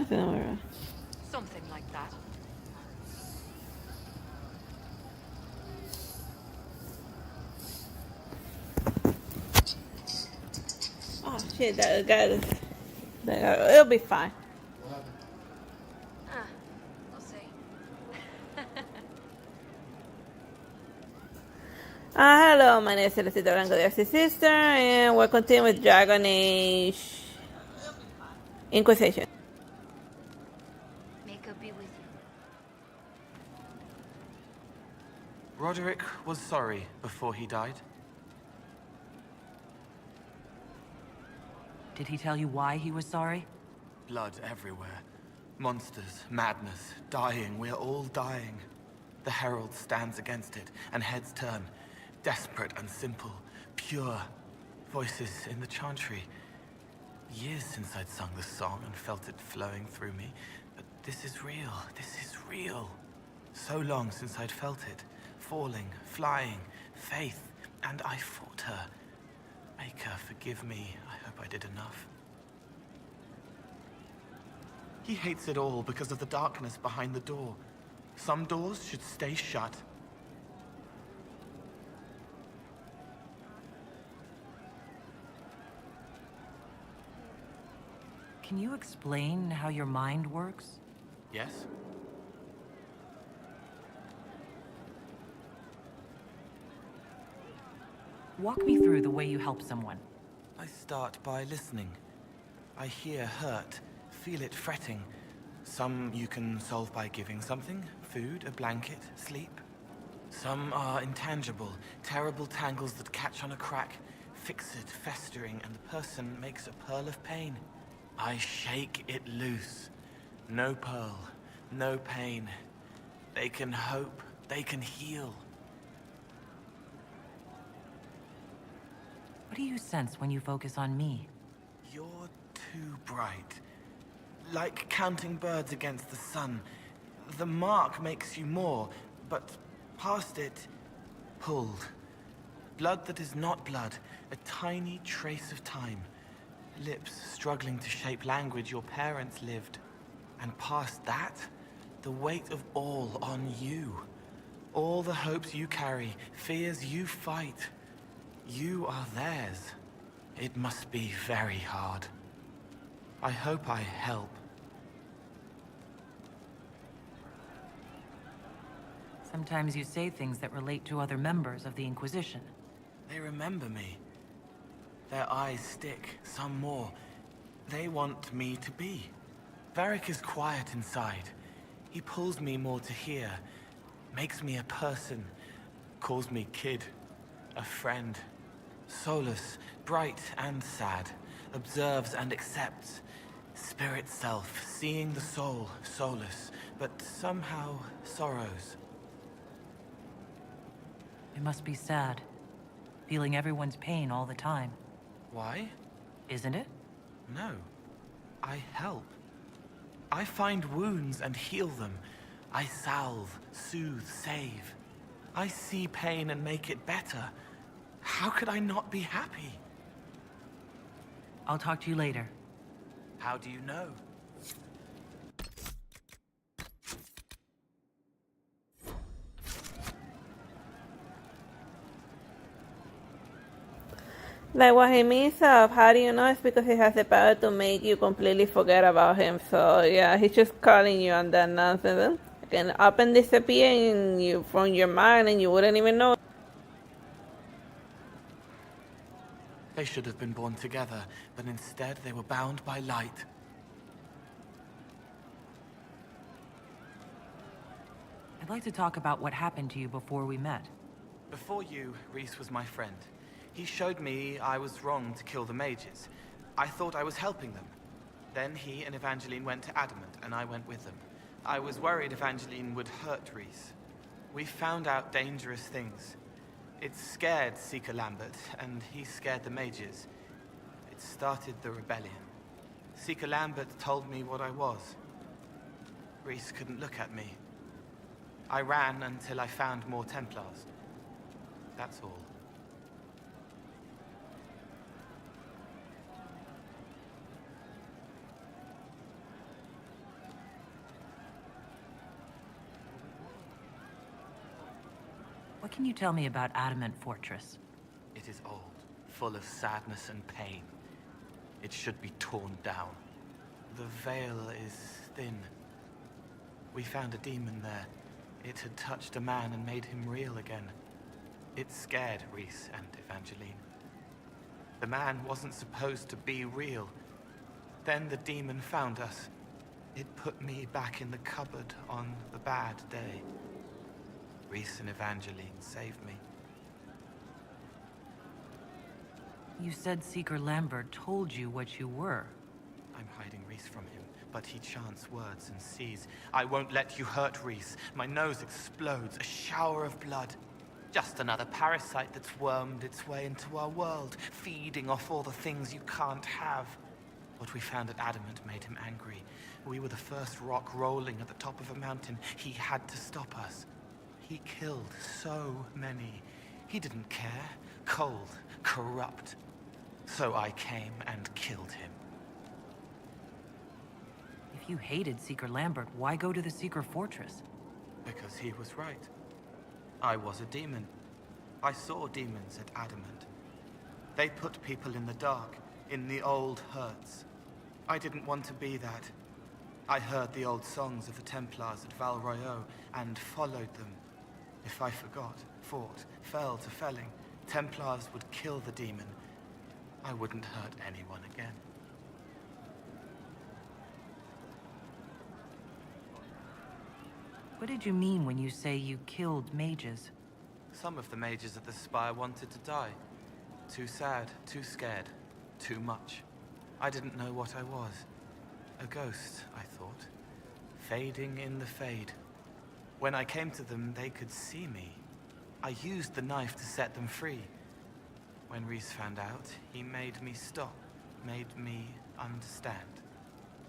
Nothing over. Something like that. Oh shit, it'll be fine. We'll see. Hello, my name is Teresita Blanco, the Artsy sister, and we're continuing with Dragon Age Inquisition. May God be with you. Roderick was sorry before he died. Did he tell you why he was sorry? Blood everywhere. Monsters, madness, dying. We're all dying. The Herald stands against it, and heads turn. Desperate and simple. Pure. Voices in the chantry. Years since I'd sung the song and felt it flowing through me. But this is real. This is real. So long since I'd felt it. Falling, flying, faith. And I fought her. Maker, forgive me. I hope I did enough. He hates it all because of the darkness behind the door. Some doors should stay shut. Can you explain how your mind works? Yes? Walk me through the way you help someone. I start by listening. I hear hurt, feel it fretting. Some you can solve by giving something, food, a blanket, sleep. Some are intangible, terrible tangles that catch on a crack, fix it, festering, and the person makes a pearl of pain. I shake it loose. No pearl, no pain. They can hope, they can heal. What do you sense when you focus on me? You're too bright. Like counting birds against the sun. The mark makes you more, but past it, pulled. Blood that is not blood, a tiny trace of time. Lips struggling to shape language your parents lived. And past that, the weight of all on you. All the hopes you carry, fears you fight. You are theirs. It must be very hard. I hope I help. Sometimes you say things that relate to other members of the Inquisition. They remember me. Their eyes stick, some more. They want me to be. Varric is quiet inside. He pulls me more to hear. Makes me a person. Calls me kid. A friend. Soulless, bright and sad. Observes and accepts. Spirit self, seeing the soul, soulless, but somehow sorrows. It must be sad, feeling everyone's pain all the time. Why? Isn't it? No. I help. I find wounds and heal them. I salve, soothe, save. I see pain and make it better. How could I not be happy? I'll talk to you later. How do you know? Like what he means of how do you know is because he has the power to make you completely forget about him. So yeah, he's just calling you on that nonsense. It can up and disappear in you from your mind and you wouldn't even know. They should have been born together, but instead they were bound by light. I'd like to talk about what happened to you before we met. Before you, Rhys was my friend. He showed me I was wrong to kill the mages. I thought I was helping them. Then he and Evangeline went to Adamant, and I went with them. I was worried Evangeline would hurt Rhys. We found out dangerous things. It scared Seeker Lambert, and he scared the mages. It started the rebellion. Seeker Lambert told me what I was. Rhys couldn't look at me. I ran until I found more Templars. That's all. What can you tell me about Adamant Fortress? It is old, full of sadness and pain. It should be torn down. The veil is thin. We found a demon there. It had touched a man and made him real again. It scared Rhys and Evangeline. The man wasn't supposed to be real. Then the demon found us. It put me back in the cupboard on the bad day. Rhys and Evangeline saved me. You said Seeker Lambert told you what you were. I'm hiding Rhys from him, but he chants words and sees. I won't let you hurt Rhys. My nose explodes, a shower of blood. Just another parasite that's wormed its way into our world, feeding off all the things you can't have. What we found at Adamant made him angry. We were the first rock rolling at the top of a mountain. He had to stop us. He killed so many. He didn't care. Cold, corrupt. So I came and killed him. If you hated Seeker Lambert, why go to the Seeker Fortress? Because he was right. I was a demon. I saw demons at Adamant. They put people in the dark, in the old hurts. I didn't want to be that. I heard the old songs of the Templars at Val Royeaux and followed them. If I forgot, fought, fell to felling, Templars would kill the demon. I wouldn't hurt anyone again. What did you mean when you say you killed mages? Some of the mages at the Spire wanted to die. Too sad, too scared, too much. I didn't know what I was. A ghost, I thought. Fading in the fade. When I came to them, they could see me. I used the knife to set them free. When Rhys found out, he made me stop, made me understand.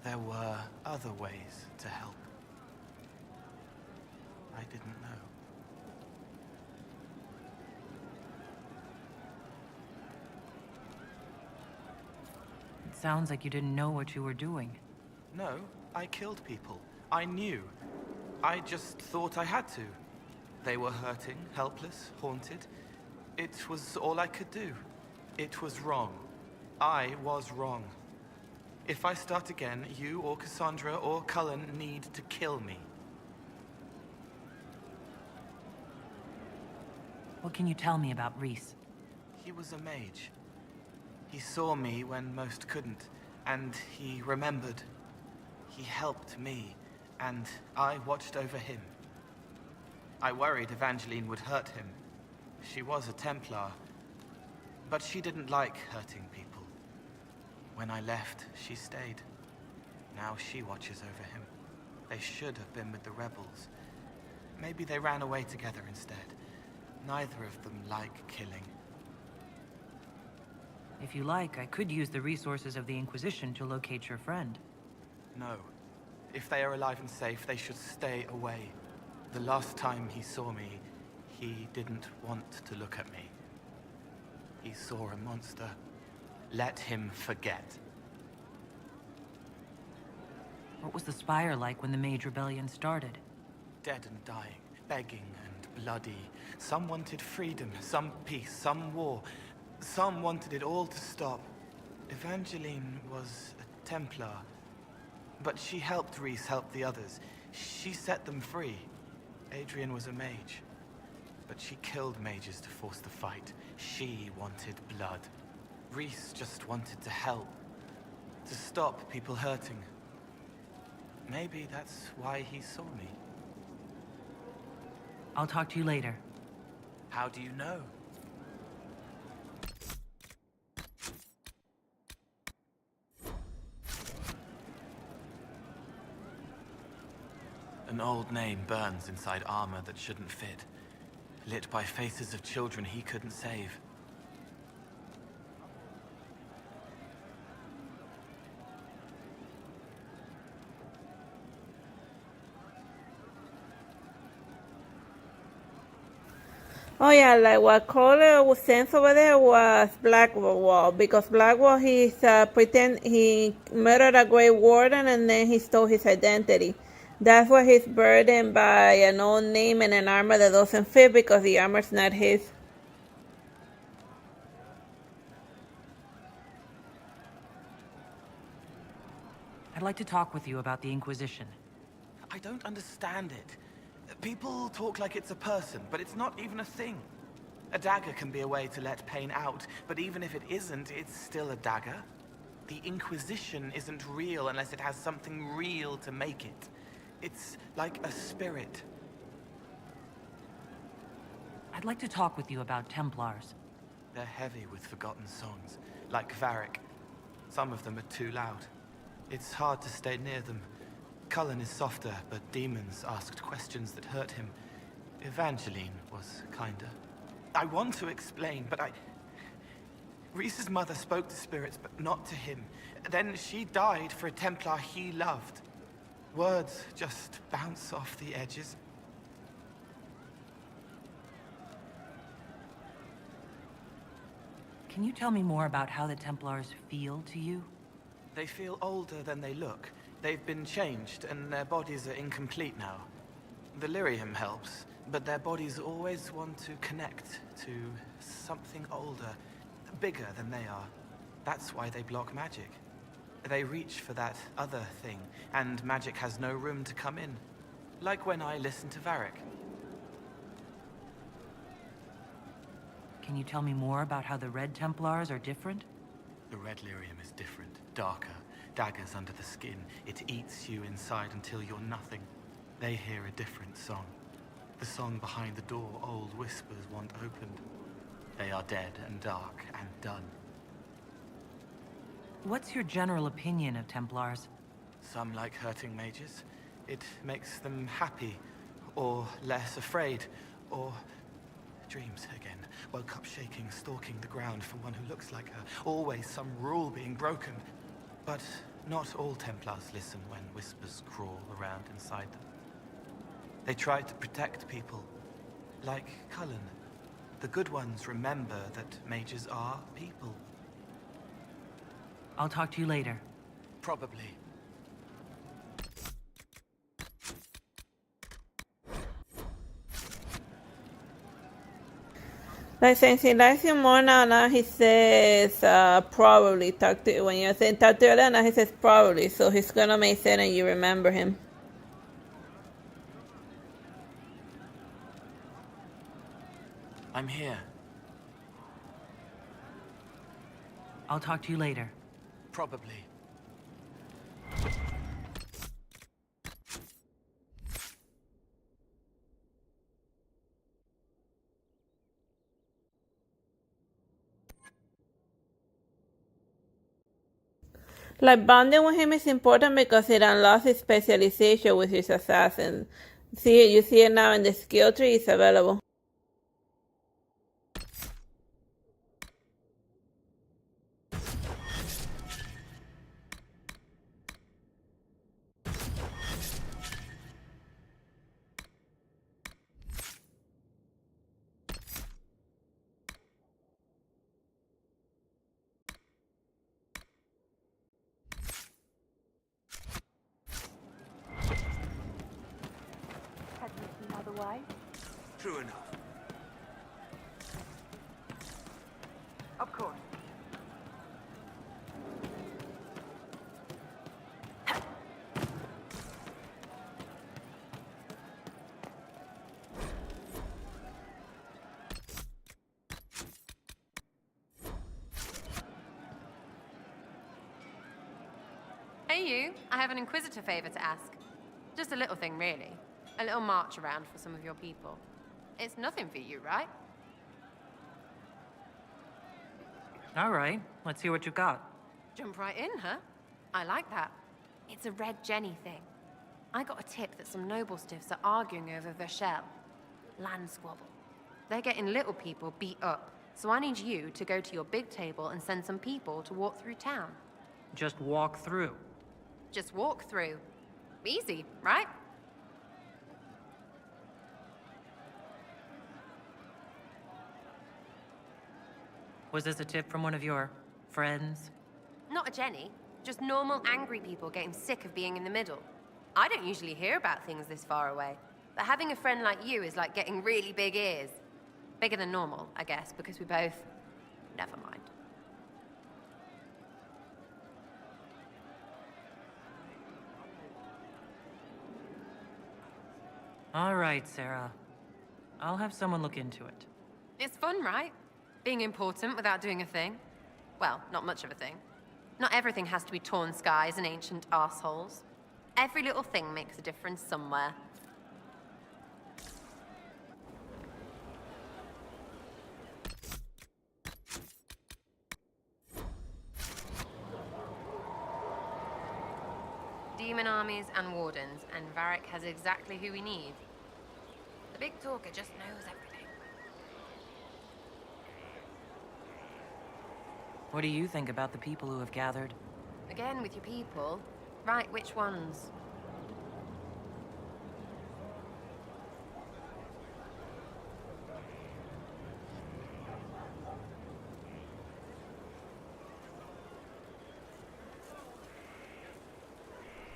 There were other ways to help. I didn't know. It sounds like you didn't know what you were doing. No, I killed people. I knew. I just thought I had to. They were hurting, helpless, haunted. It was all I could do. It was wrong. I was wrong. If I start again, you or Cassandra or Cullen need to kill me. What can you tell me about Rhys? He was a mage. He saw me when most couldn't, and he remembered. He helped me, and I watched over him. I worried Evangeline would hurt him. She was a Templar, but she didn't like hurting people. When I left, she stayed. Now she watches over him. They should have been with the rebels. Maybe they ran away together instead. Neither of them like killing. If you like, I could use the resources of the Inquisition to locate your friend. No. If they are alive and safe, they should stay away. The last time he saw me, he didn't want to look at me. He saw a monster. Let him forget. What was the Spire like when the Mage Rebellion started? Dead and dying, begging and bloody. Some wanted freedom, some peace, some war. Some wanted it all to stop. Evangeline was a Templar, but she helped Rhys help the others. She set them free. Adrian was a mage, but she killed mages to force the fight. She wanted blood. Rhys just wanted to help, to stop people hurting. Maybe that's why he saw me. I'll talk to you later. How do you know? An old name burns inside armor that shouldn't fit, lit by faces of children he couldn't save. Oh yeah, like what Cole was saying over there was Blackwall, because Blackwall he murdered a Grey Warden and then he stole his identity. That's why he's burdened by an old name and an armor that doesn't fit because the armor's not his. I'd like to talk with you about the Inquisition. I don't understand it. People talk like it's a person, but it's not even a thing. A dagger can be a way to let pain out, but even if it isn't, it's still a dagger. The Inquisition isn't real unless it has something real to make it. It's like a spirit. I'd like to talk with you about Templars. They're heavy with forgotten songs, like Varric. Some of them are too loud. It's hard to stay near them. Cullen is softer, but demons asked questions that hurt him. Evangeline was kinder. I want to explain, but Reese's mother spoke to spirits, but not to him. Then she died for a Templar he loved. Words just bounce off the edges. Can you tell me more about how the Templars feel to you? They feel older than they look. They've been changed, and their bodies are incomplete now. The lyrium helps, but their bodies always want to connect to something older, bigger than they are. That's why they block magic. They reach for that other thing, and magic has no room to come in. Like when I listen to Varric. Can you tell me more about how the Red Templars are different? The red lyrium is different, darker, daggers under the skin. It eats you inside until you're nothing. They hear a different song. The song behind the door old whispers want opened. They are dead and dark and done. What's your general opinion of Templars? Some like hurting mages. It makes them happy, or less afraid, or dreams again. Woke up shaking, stalking the ground for one who looks like her. Always some rule being broken. But not all Templars listen when whispers crawl around inside them. They try to protect people, like Cullen. The good ones remember that mages are people. I'll talk to you later. Probably. Like since he likes you more now he says probably talk to when you're saying talk to Elena, he says probably, so he's gonna make sense and you remember him. I'm here. I'll talk to you later. Probably. Like bonding with him is important because it unlocks his specialization with his assassin. See, you see it now in the skill tree, it's available. True enough. Of course. Hey you, I have an Inquisitor favor to ask. Just a little thing, really. A little march around for some of your people. It's nothing for you, right? All right, let's see what you got. Jump right in, huh? I like that. It's a Red Jenny thing. I got a tip that some noble stiffs are arguing over Vershel. Land squabble. They're getting little people beat up, so I need you to go to your big table and send some people to walk through town. Just walk through. Just walk through. Easy, right? Was this a tip from one of your friends? Not a Jenny. Just normal angry people getting sick of being in the middle. I don't usually hear about things this far away. But having a friend like you is like getting really big ears. Bigger than normal, I guess, because we both... Never mind. All right, Sarah. I'll have someone look into it. It's fun, right? Being important without doing a thing. Well, not much of a thing. Not everything has to be torn skies and ancient assholes. Every little thing makes a difference somewhere. Demon armies and wardens, and Varric has exactly who we need. The big talker just knows everything. What do you think about the people who have gathered? Again, with your people. Right, which ones?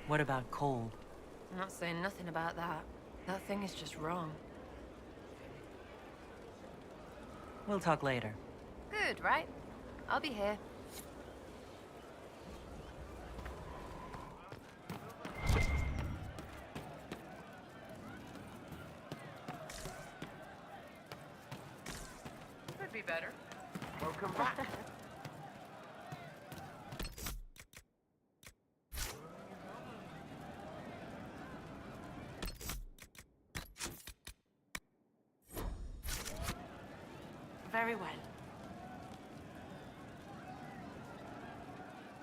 What about Cole? I'm not saying nothing about that. That thing is just wrong. We'll talk later. Good, right? I'll be here. Could be better. Welcome back. Very well.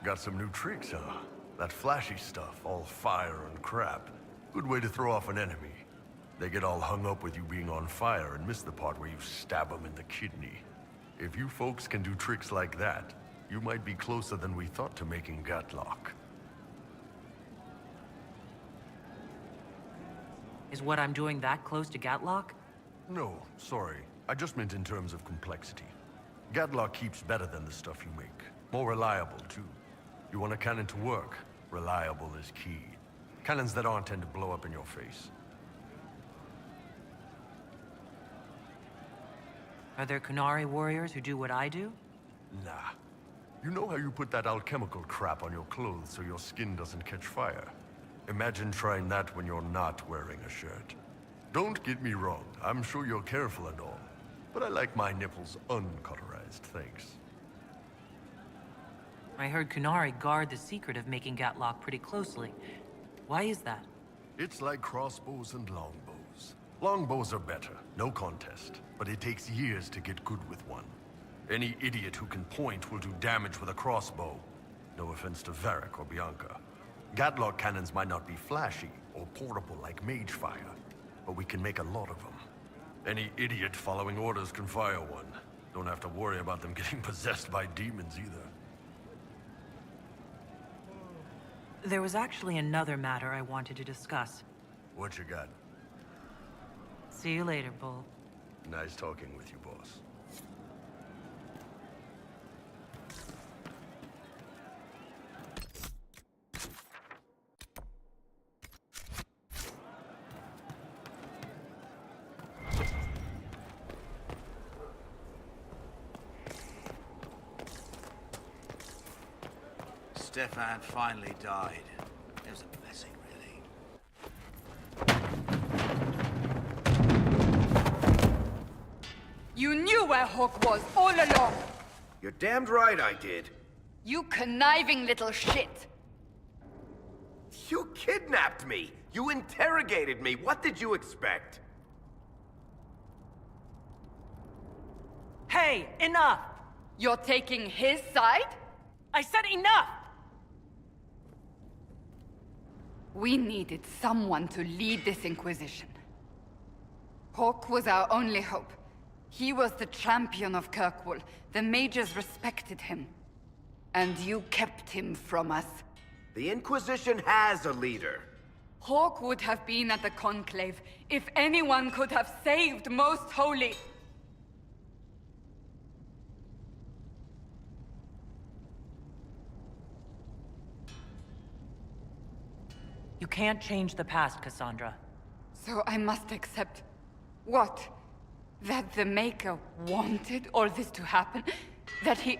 Got some new tricks, huh? That flashy stuff, all fire and crap. Good way to throw off an enemy. They get all hung up with you being on fire and miss the part where you stab them in the kidney. If you folks can do tricks like that, you might be closer than we thought to making Gatlock. Is what I'm doing that close to Gatlock? No, sorry. I just meant in terms of complexity. Gatlock keeps better than the stuff you make. More reliable, too. You want a cannon to work? Reliable is key. Cannons that aren't tend to blow up in your face. Are there Kunari warriors who do what I do? Nah. You know how you put that alchemical crap on your clothes so your skin doesn't catch fire? Imagine trying that when you're not wearing a shirt. Don't get me wrong, I'm sure you're careful and all. But I like my nipples uncauterized, thanks. I heard Kunari guard the secret of making Gatlock pretty closely. Why is that? It's like crossbows and longbows. Longbows are better, no contest. But it takes years to get good with one. Any idiot who can point will do damage with a crossbow. No offense to Varric or Bianca. Gatlock cannons might not be flashy or portable like mage fire, but we can make a lot of them. Any idiot following orders can fire one. Don't have to worry about them getting possessed by demons either. There was actually another matter I wanted to discuss. What you got? See you later, Bull. Nice talking with you, boss. Stefan finally died. It was a blessing, really. You knew where Hawk was all along! You're damned right I did. You conniving little shit! You kidnapped me! You interrogated me! What did you expect? Hey, enough! You're taking his side? I said enough! We needed someone to lead this Inquisition. Hawk was our only hope. He was the champion of Kirkwall. The mages respected him. And you kept him from us. The Inquisition has a leader. Hawk would have been at the Conclave if anyone could have saved Most Holy. You can't change the past, Cassandra. So I must accept... what? That the Maker wanted all this to happen? That he...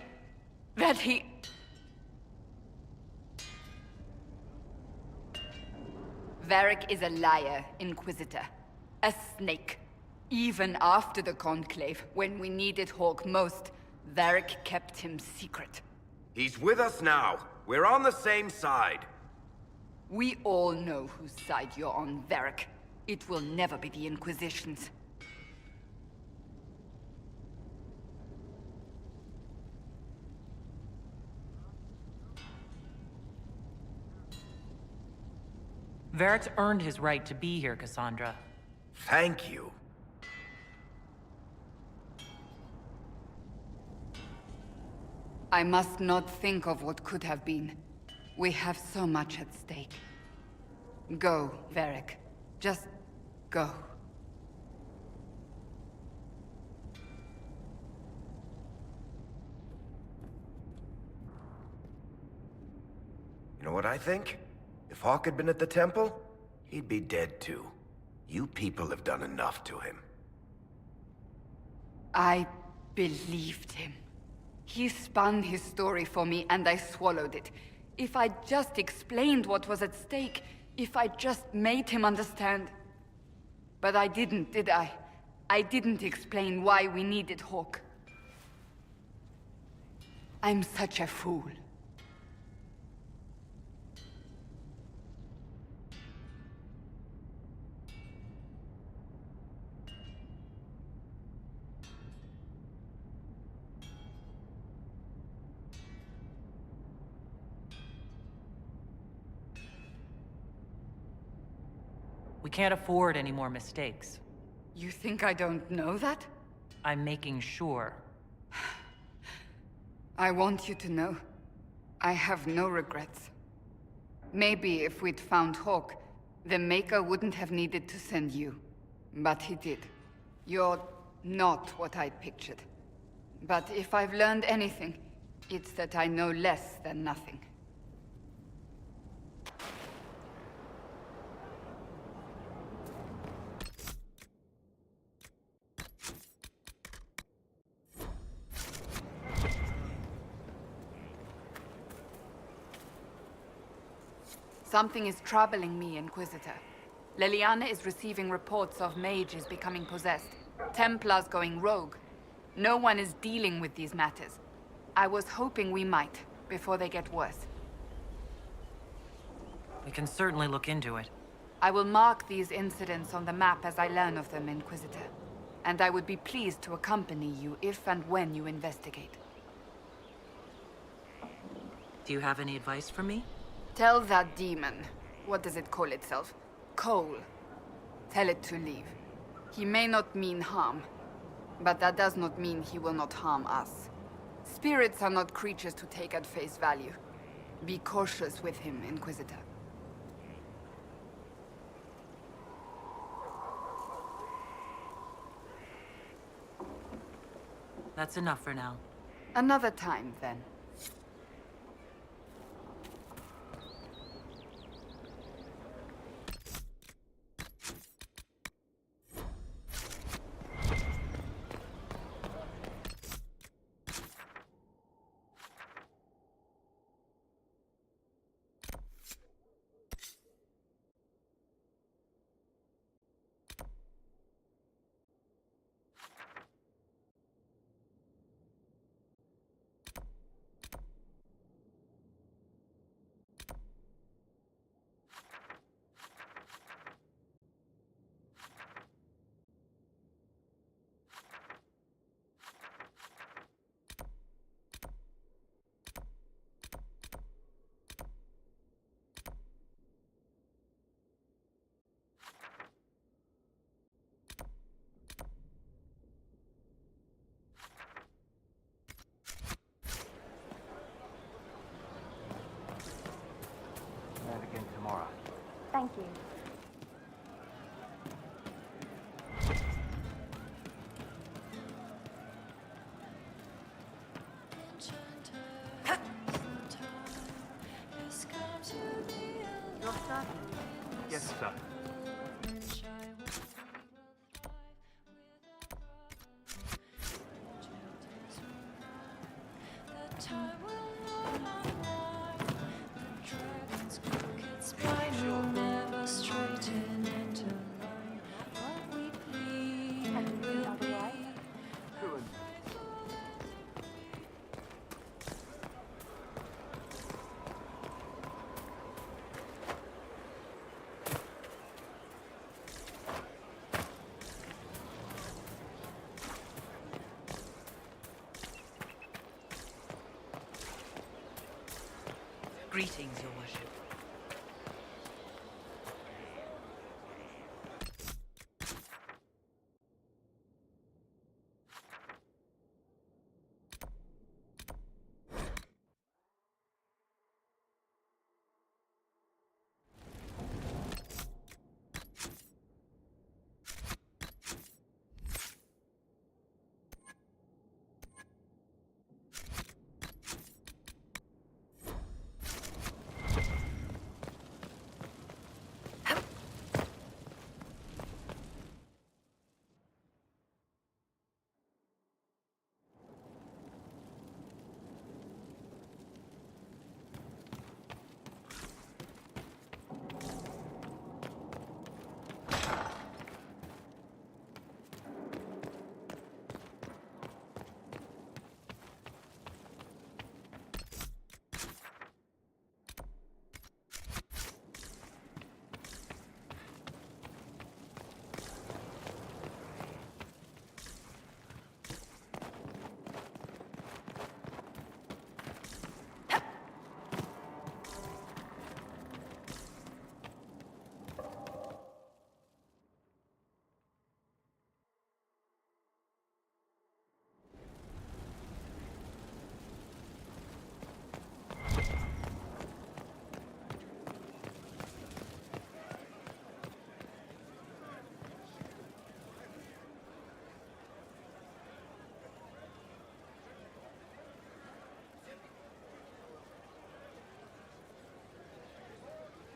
Varric is a liar, Inquisitor. A snake. Even after the Conclave, when we needed Hawk most, Varric kept him secret. He's with us now. We're on the same side. We all know whose side you're on, Varric. It will never be the Inquisition's. Varric's earned his right to be here, Cassandra. Thank you. I must not think of what could have been. We have so much at stake. Go, Varric. Just go. You know what I think? If Hawk had been at the temple, he'd be dead too. You people have done enough to him. I believed him. He spun his story for me, and I swallowed it. If I just explained what was at stake, if I just made him understand... But I didn't, did I? I didn't explain why we needed Hawk. I'm such a fool. We can't afford any more mistakes. You think I don't know that? I'm making sure. I want you to know, I have no regrets. Maybe if we'd found Hawk, the Maker wouldn't have needed to send you. But he did. You're not what I'd pictured. But if I've learned anything, it's that I know less than nothing. Something is troubling me, Inquisitor. Leliana is receiving reports of mages becoming possessed, Templars going rogue. No one is dealing with these matters. I was hoping we might, before they get worse. We can certainly look into it. I will mark these incidents on the map as I learn of them, Inquisitor. And I would be pleased to accompany you if and when you investigate. Do you have any advice for me? Tell that demon, what does it call itself? Cole. Tell it to leave. He may not mean harm, but that does not mean he will not harm us. Spirits are not creatures to take at face value. Be cautious with him, Inquisitor. That's enough for now. Another time, then. Greetings, Your Worship.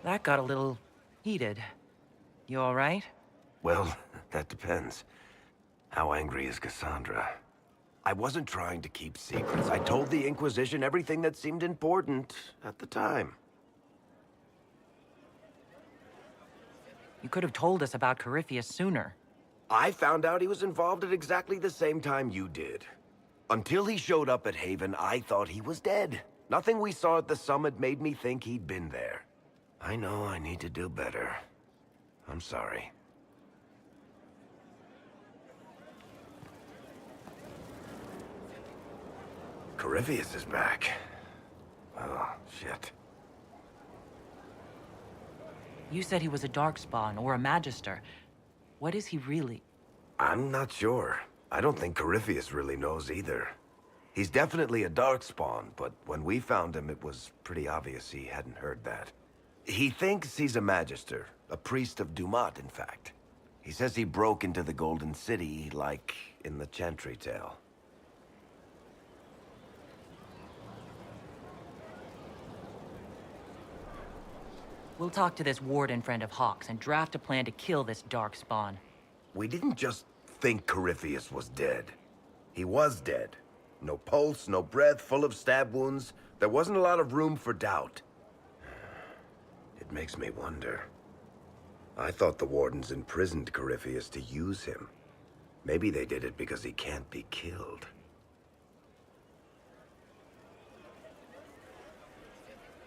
That got a little heated. You all right? Well, that depends. How angry is Cassandra? I wasn't trying to keep secrets. I told the Inquisition everything that seemed important at the time. You could have told us about Corypheus sooner. I found out he was involved at exactly the same time you did. Until he showed up at Haven, I thought he was dead. Nothing we saw at the summit made me think he'd been there. I know I need to do better. I'm sorry. Corypheus is back. Oh, shit. You said he was a Darkspawn or a Magister. What is he really? I'm not sure. I don't think Corypheus really knows either. He's definitely a Darkspawn, but when we found him, it was pretty obvious he hadn't heard that. He thinks he's a Magister, a priest of Dumat, in fact. He says he broke into the Golden City, like in the Chantry tale. We'll talk to this warden friend of Hawk's and draft a plan to kill this Darkspawn. We didn't just think Corypheus was dead. He was dead. No pulse, no breath, full of stab wounds. There wasn't a lot of room for doubt. It makes me wonder. I thought the wardens imprisoned Corypheus to use him. Maybe they did it because he can't be killed.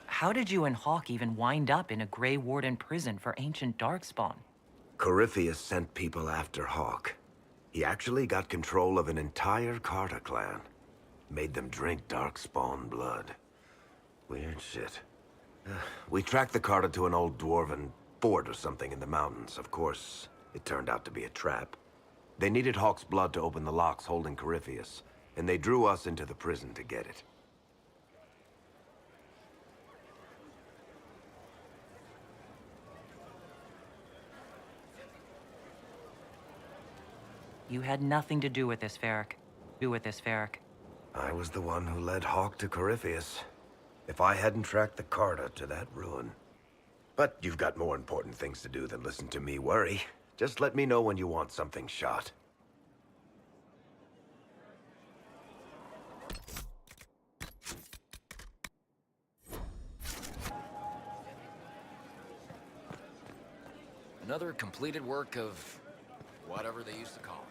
How did you and Hawk even wind up in a Grey Warden prison for ancient Darkspawn? Corypheus sent people after Hawk. He actually got control of an entire Carta clan. Made them drink Darkspawn blood. Weird shit. We tracked the Carta to an old dwarven fort or something in the mountains. Of course, it turned out to be a trap. They needed Hawk's blood to open the locks holding Corypheus, and they drew us into the prison to get it. You had nothing to do with this, Varric. I was the one who led Hawk to Corypheus. If I hadn't tracked the Carta to that ruin. But you've got more important things to do than listen to me worry. Just let me know when you want something shot. Another completed work of whatever they used to call it.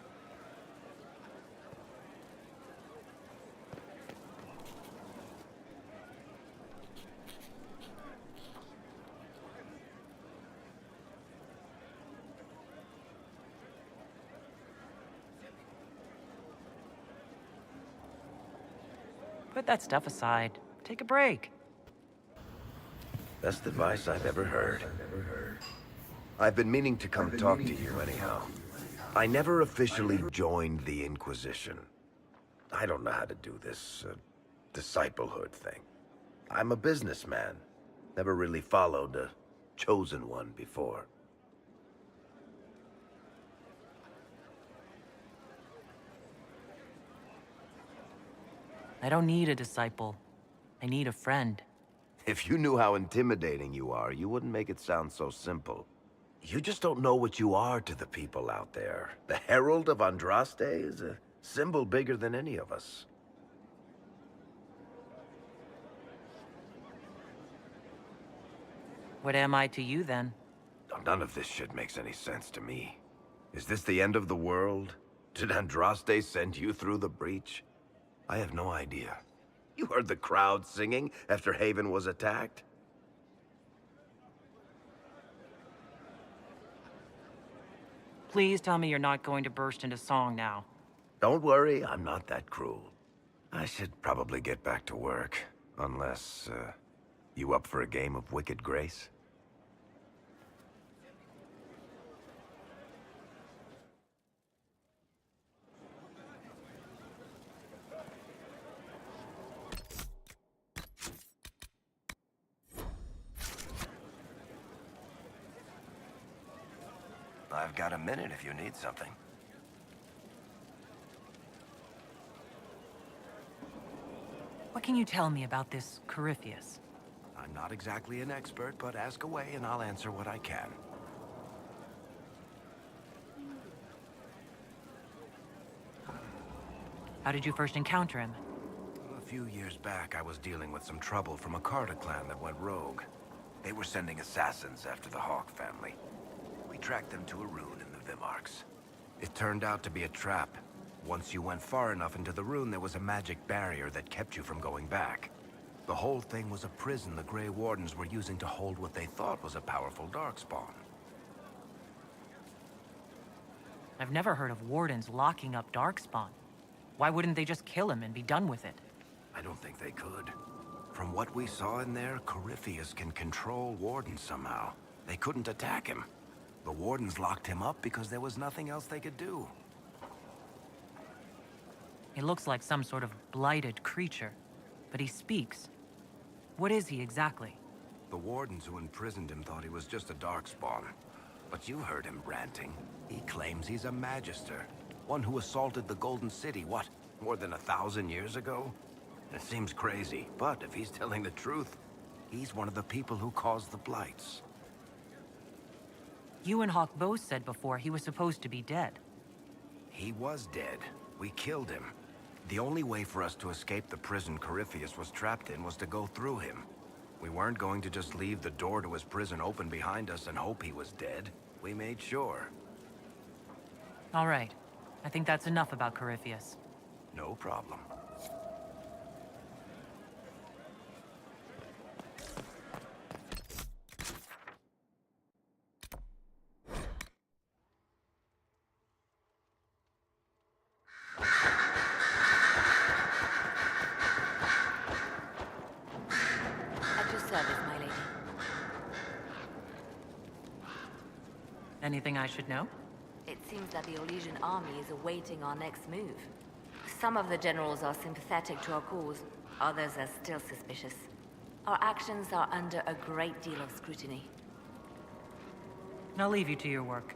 Put that stuff aside. Take a break. Best advice I've ever heard. I've been meaning to come talk to you anyhow. I never officially joined the Inquisition. I don't know how to do this, disciplehood thing. I'm a businessman. Never really followed a chosen one before. I don't need a disciple. I need a friend. If you knew how intimidating you are, you wouldn't make it sound so simple. You just don't know what you are to the people out there. The Herald of Andraste is a symbol bigger than any of us. What am I to you, then? None of this shit makes any sense to me. Is this the end of the world? Did Andraste send you through the breach? I have no idea. You heard the crowd singing after Haven was attacked? Please tell me you're not going to burst into song now. Don't worry, I'm not that cruel. I should probably get back to work. Unless, you up for a game of Wicked Grace? I've got a minute if you need something. What can you tell me about this Corypheus? I'm not exactly an expert, but ask away and I'll answer what I can. How did you first encounter him? A few years back, I was dealing with some trouble from a Carter clan that went rogue. They were sending assassins after the Hawk family. We tracked them to a rune in the Vimarks. It turned out to be a trap. Once you went far enough into the rune, there was a magic barrier that kept you from going back. The whole thing was a prison the Grey Wardens were using to hold what they thought was a powerful darkspawn. I've never heard of wardens locking up Darkspawn. Why wouldn't they just kill him and be done with it? I don't think they could. From what we saw in there, Corypheus can control wardens somehow. They couldn't attack him. The wardens locked him up because there was nothing else they could do. He looks like some sort of blighted creature, but he speaks. What is he exactly? The wardens who imprisoned him thought he was just a darkspawn. But you heard him ranting. He claims he's a magister. One who assaulted the Golden City, what, more than 1,000 years ago? It seems crazy, but if he's telling the truth, he's one of the people who caused the blights. You and Hawk both said before he was supposed to be dead. He was dead. We killed him. The only way for us to escape the prison Corypheus was trapped in was to go through him. We weren't going to just leave the door to his prison open behind us and hope he was dead. We made sure. All right. I think that's enough about Corypheus. No problem. At your service, my lady. Anything I should know? It seems that the Orlesian army is awaiting our next move. Some of the generals are sympathetic to our cause, others are still suspicious. Our actions are under a great deal of scrutiny. I'll leave you to your work.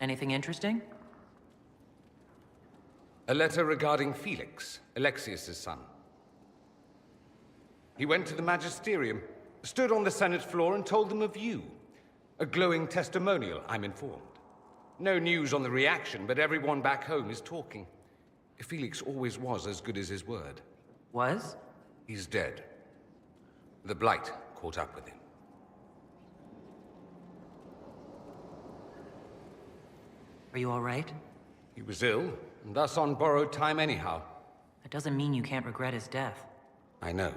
Anything interesting? A letter regarding Felix, Alexius's son. He went to the Magisterium, Stood on the Senate floor and told them of you. A glowing testimonial, I'm informed. No news on the reaction, but everyone back home is talking. Felix always was as good as his word. Was? He's dead. The Blight caught up with him. Are you all right? He was ill, and thus on borrowed time anyhow. That doesn't mean you can't regret his death. I know.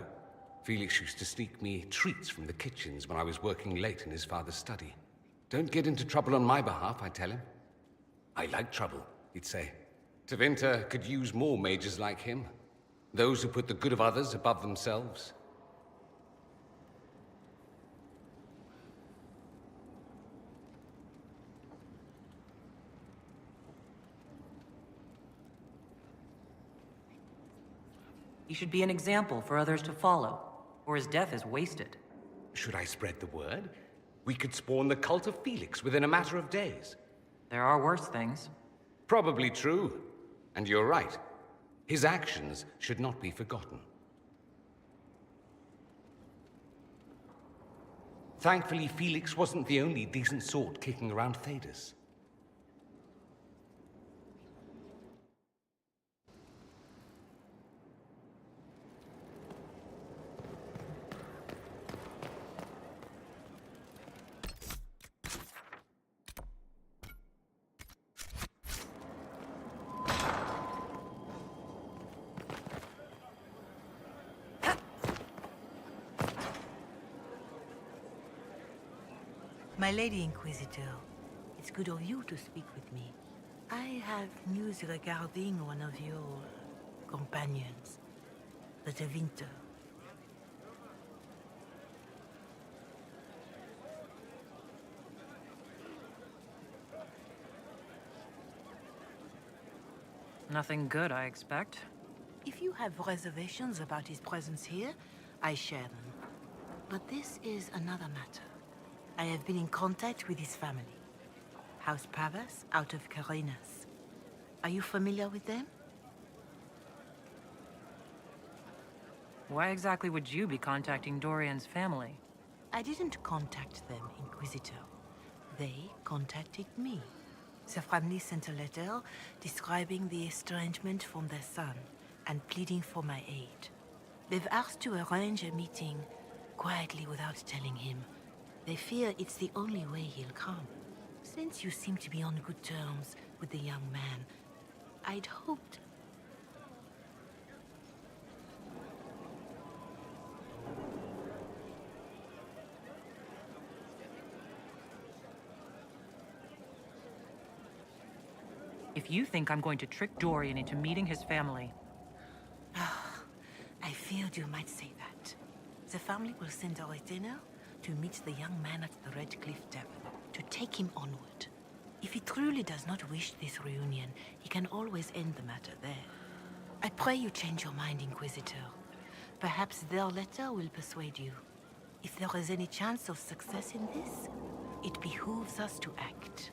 Felix used to sneak me treats from the kitchens when I was working late in his father's study. Don't get into trouble on my behalf, I tell him. I like trouble, he'd say. Tevinter could use more mages like him. Those who put the good of others above themselves. He should be an example for others to follow, or his death is wasted. Should I spread the word? We could spawn the cult of Felix within a matter of days. There are worse things. Probably true. And you're right. His actions should not be forgotten. Thankfully, Felix wasn't the only decent sort kicking around Thedas. My Lady Inquisitor, it's good of you to speak with me. I have news regarding one of your companions, the Tevinter. Nothing good, I expect. If you have reservations about his presence here, I share them. But this is another matter. I have been in contact with his family. House Pavas, out of Carinas. Are you familiar with them? Why exactly would you be contacting Dorian's family? I didn't contact them, Inquisitor. They contacted me. The family sent a letter describing the estrangement from their son and pleading for my aid. They've asked to arrange a meeting quietly without telling him. They fear it's the only way he'll come. Since you seem to be on good terms with the young man, I'd hoped... If you think I'm going to trick Dorian into meeting his family... I feared you might say that. The family will send a retainer to meet the young man at the Red Cliff Tavern, to take him onward. If he truly does not wish this reunion, he can always end the matter there. I pray you change your mind, Inquisitor. Perhaps their letter will persuade you. If there is any chance of success in this, it behooves us to act.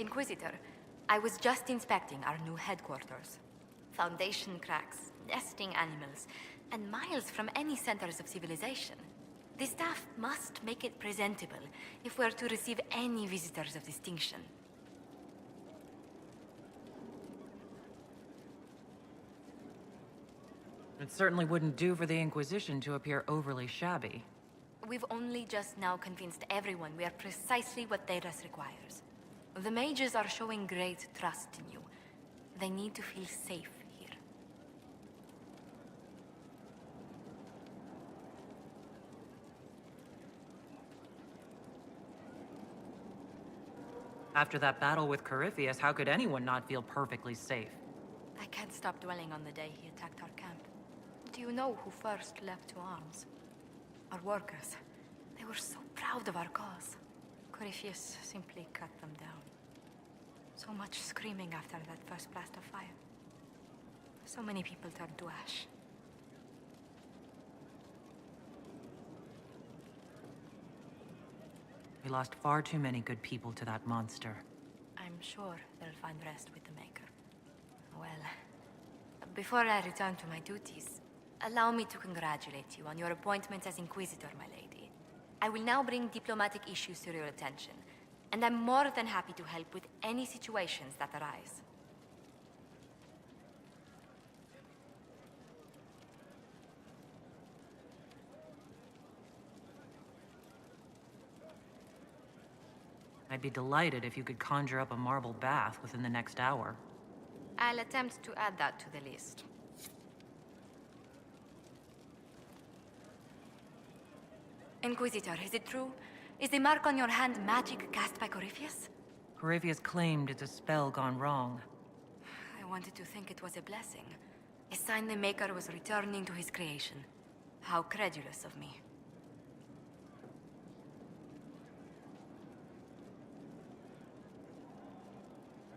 Inquisitor, I was just inspecting our new headquarters. Foundation cracks, nesting animals, and miles from any centers of civilization. The staff must make it presentable if we're to receive any visitors of distinction. It certainly wouldn't do for the Inquisition to appear overly shabby. We've only just now convinced everyone we are precisely what Thedas requires. The mages are showing great trust in you. They need to feel safe here. After that battle with Corypheus, how could anyone not feel perfectly safe? I can't stop dwelling on the day he attacked our camp. Do you know who first leapt to arms? Our workers. They were so proud of our cause. Corypheus simply cut them down. So much screaming after that first blast of fire. So many people turned to ash. We lost far too many good people to that monster. I'm sure they'll find rest with the Maker. Well, before I return to my duties, allow me to congratulate you on your appointment as Inquisitor, my lady. I will now bring diplomatic issues to your attention, and I'm more than happy to help with any situations that arise. I'd be delighted if you could conjure up a marble bath within the next hour. I'll attempt to add that to the list. Inquisitor, is it true? Is the mark on your hand magic cast by Corypheus? Corypheus claimed it's a spell gone wrong. I wanted to think it was a blessing. A sign the Maker was returning to his creation. How credulous of me.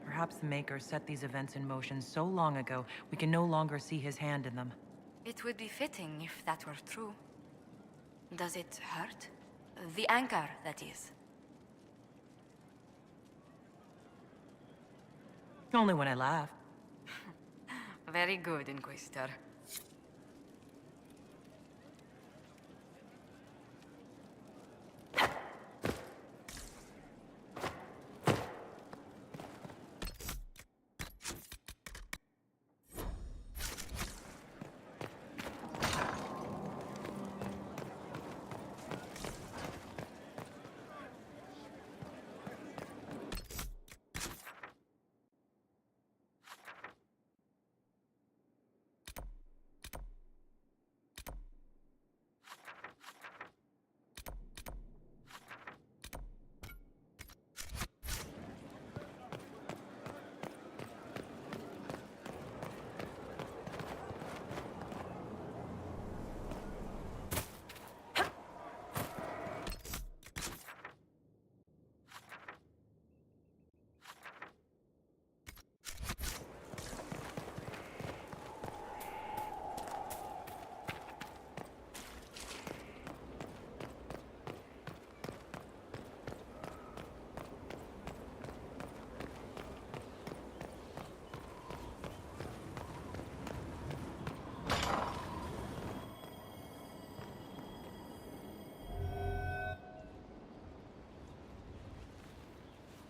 Perhaps the Maker set these events in motion so long ago, we can no longer see his hand in them. It would be fitting if that were true. Does it hurt? The anchor, that is. Only when I laugh. Very good, Inquisitor.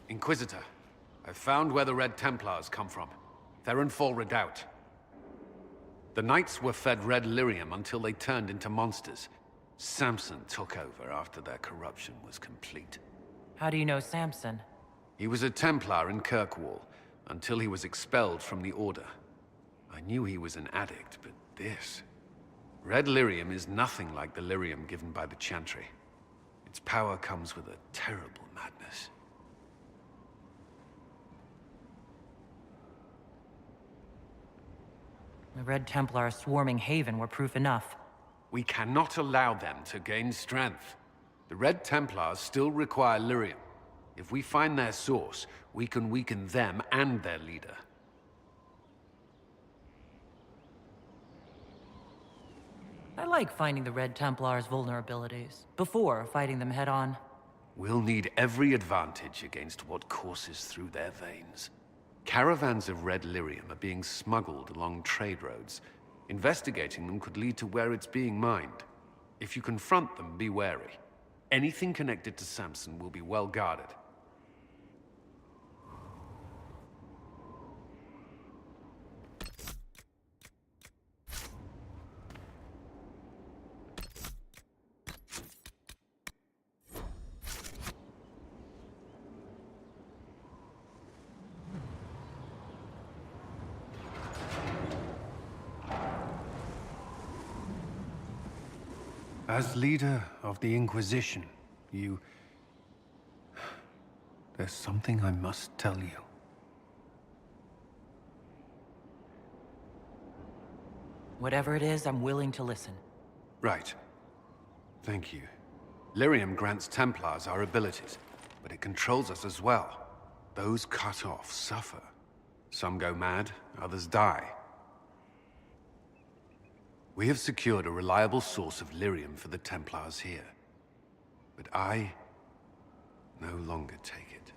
Inquisitor, I've found where the Red Templars come from. Therenfall Redoubt. The Knights were fed red lyrium until they turned into monsters. Samson took over after their corruption was complete. How do you know Samson? He was a Templar in Kirkwall, until he was expelled from the Order. I knew he was an addict, but this... Red lyrium is nothing like the lyrium given by the Chantry. Its power comes with a terrible madness. The Red Templar swarming Haven were proof enough. We cannot allow them to gain strength. The Red Templars still require lyrium. If we find their source, we can weaken them and their leader. I like finding the Red Templars' vulnerabilities, before fighting them head-on. We'll need every advantage against what courses through their veins. Caravans of red lyrium are being smuggled along trade roads. Investigating them could lead to where it's being mined. If you confront them, be wary. Anything connected to Samson will be well guarded. As leader of the Inquisition, there's something I must tell you. Whatever it is, I'm willing to listen. Right. Thank you. Lyrium grants Templars our abilities. but it controls us as well. Those cut off suffer. Some go mad, others die. We have secured a reliable source of lyrium for the Templars here. But I no longer take it.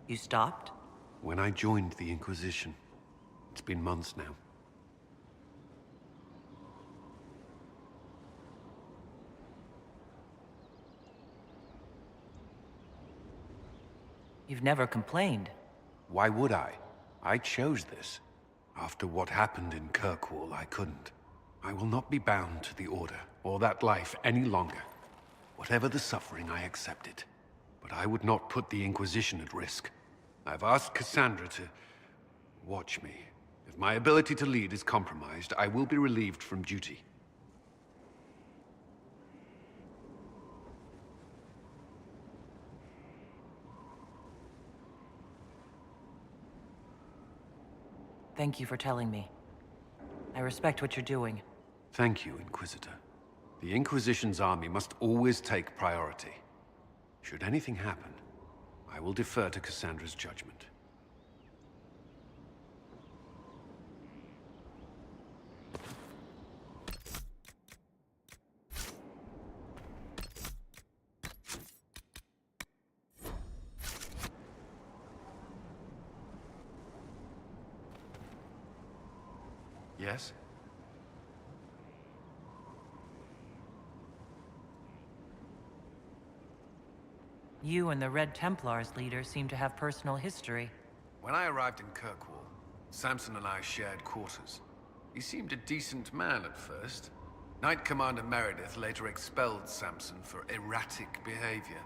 You stopped? When I joined the Inquisition. It's been months now. You've never complained. Why would I? I chose this. After what happened in Kirkwall, I couldn't. I will not be bound to the Order, or that life any longer. Whatever the suffering, I accept it. But I would not put the Inquisition at risk. I've asked Cassandra to watch me. If my ability to lead is compromised, I will be relieved from duty. Thank you for telling me. I respect what you're doing. Thank you, Inquisitor. The Inquisition's army must always take priority. Should anything happen, I will defer to Cassandra's judgment. Yes? You and the Red Templars leader seem to have personal history. When I arrived in Kirkwall, Samson and I shared quarters. He seemed a decent man at first. Knight Commander Meredith later expelled Samson for erratic behavior.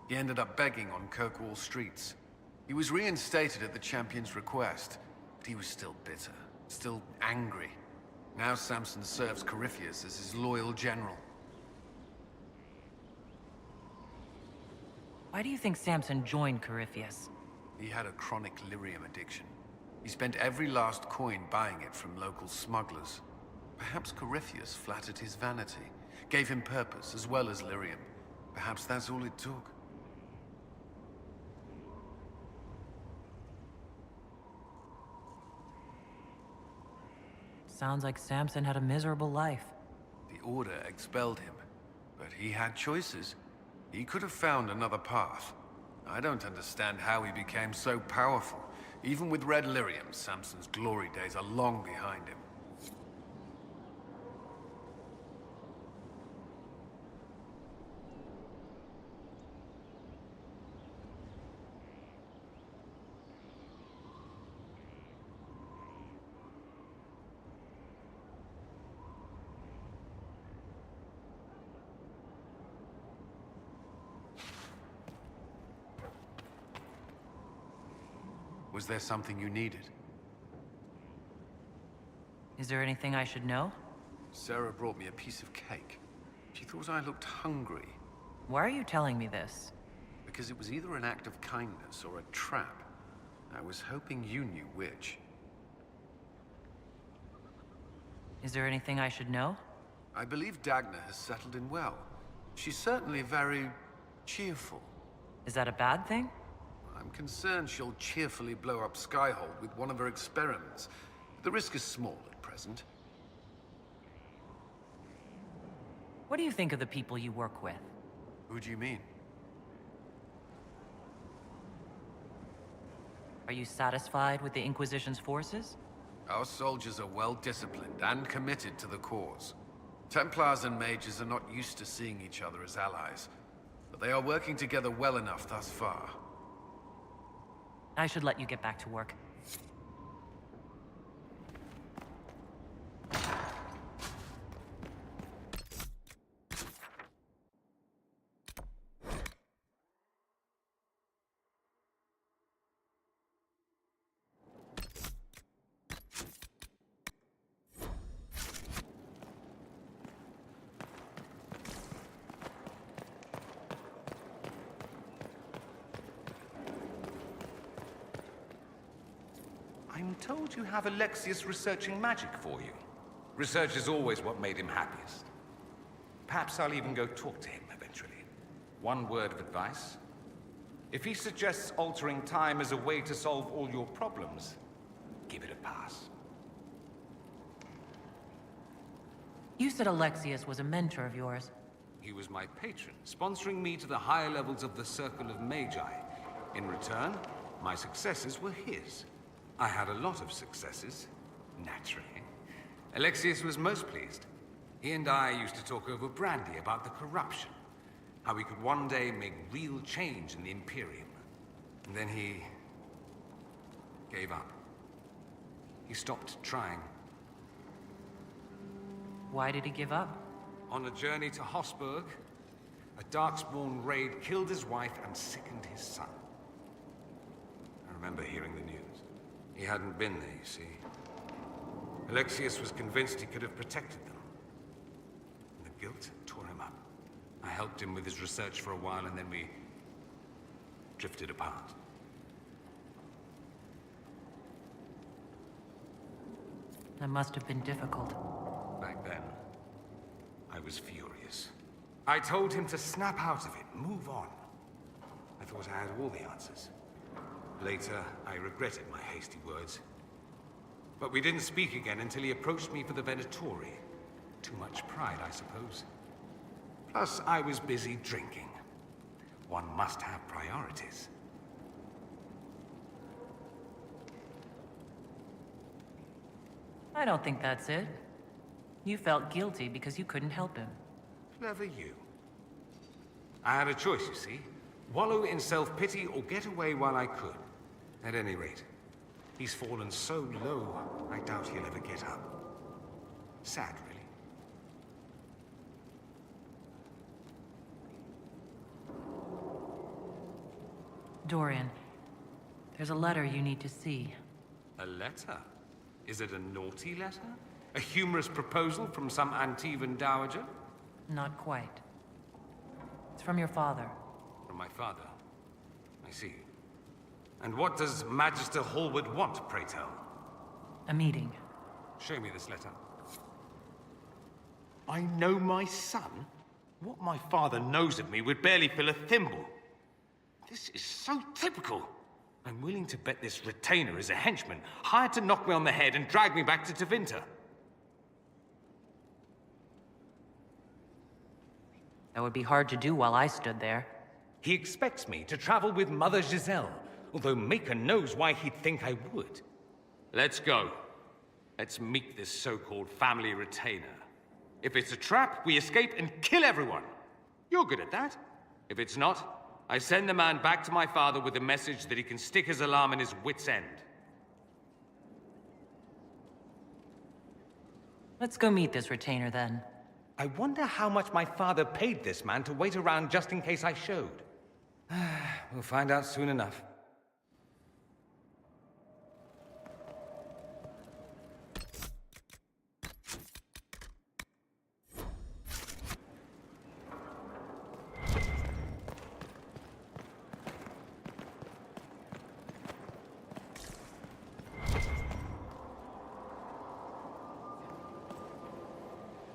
He ended up begging on Kirkwall streets. He was reinstated at the Champion's request, but he was still bitter, still angry. Now Samson serves Corypheus as his loyal general. Why do you think Samson joined Corypheus? He had a chronic lyrium addiction. He spent every last coin buying it from local smugglers. Perhaps Corypheus flattered his vanity, gave him purpose as well as lyrium. Perhaps that's all it took. Sounds like Samson had a miserable life. The Order expelled him, but he had choices. He could have found another path. I don't understand how he became so powerful. Even with Red Lyrium, Samson's glory days are long behind him. Was there something you needed? Is there anything I should know? Sarah brought me a piece of cake. She thought I looked hungry. Why are you telling me this? Because it was either an act of kindness or a trap. I was hoping you knew which. Is there anything I should know? I believe Dagna has settled in well. She's certainly very cheerful. Is that a bad thing? I'm concerned she'll cheerfully blow up Skyhold with one of her experiments. The risk is small at present. What do you think of the people you work with? Who do you mean? Are you satisfied with the Inquisition's forces? Our soldiers are well disciplined and committed to the cause. Templars and mages are not used to seeing each other as allies, but they are working together well enough thus far. I should let you get back to work. I'm told you have Alexius researching magic for you. Research is always what made him happiest. Perhaps I'll even go talk to him eventually. One word of advice. If he suggests altering time as a way to solve all your problems, give it a pass. You said Alexius was a mentor of yours. He was my patron, sponsoring me to the higher levels of the Circle of Magi. In return, my successes were his. I had a lot of successes, naturally. Alexius was most pleased. He and I used to talk over brandy about the corruption, how we could one day make real change in the Imperium. And then he gave up. He stopped trying. Why did he give up? On a journey to Hossberg, a Darkspawn raid killed his wife and sickened his son. I remember hearing the news. He hadn't been there, you see. Alexius was convinced he could have protected them. And the guilt tore him up. I helped him with his research for a while, and then we drifted apart. That must have been difficult. Back then, I was furious. I told him to snap out of it, move on. I thought I had all the answers. Later, I regretted my hasty words. But we didn't speak again until he approached me for the Venatori. Too much pride, I suppose. Plus, I was busy drinking. One must have priorities. I don't think that's it. You felt guilty because you couldn't help him. Clever you. I had a choice, you see. Wallow in self-pity or get away while I could. At any rate, he's fallen so low, I doubt he'll ever get up. Sad, really. Dorian, there's a letter you need to see. A letter? Is it a naughty letter? A humorous proposal from some Antivan dowager? Not quite. It's from your father. From my father? I see. And what does Magister Hallward want, pray tell? A meeting. Show me this letter. I know my son? What my father knows of me would barely fill a thimble. This is so typical. I'm willing to bet this retainer is a henchman, hired to knock me on the head and drag me back to Tevinter. That would be hard to do while I stood there. He expects me to travel with Mother Giselle, although Maker knows why he'd think I would. Let's go. Let's meet this so-called family retainer. If it's a trap, we escape and kill everyone. You're good at that. If it's not, I send the man back to my father with a message that he can stick his alarm in his wit's end. Let's go meet this retainer then. I wonder how much my father paid this man to wait around just in case I showed. We'll find out soon enough.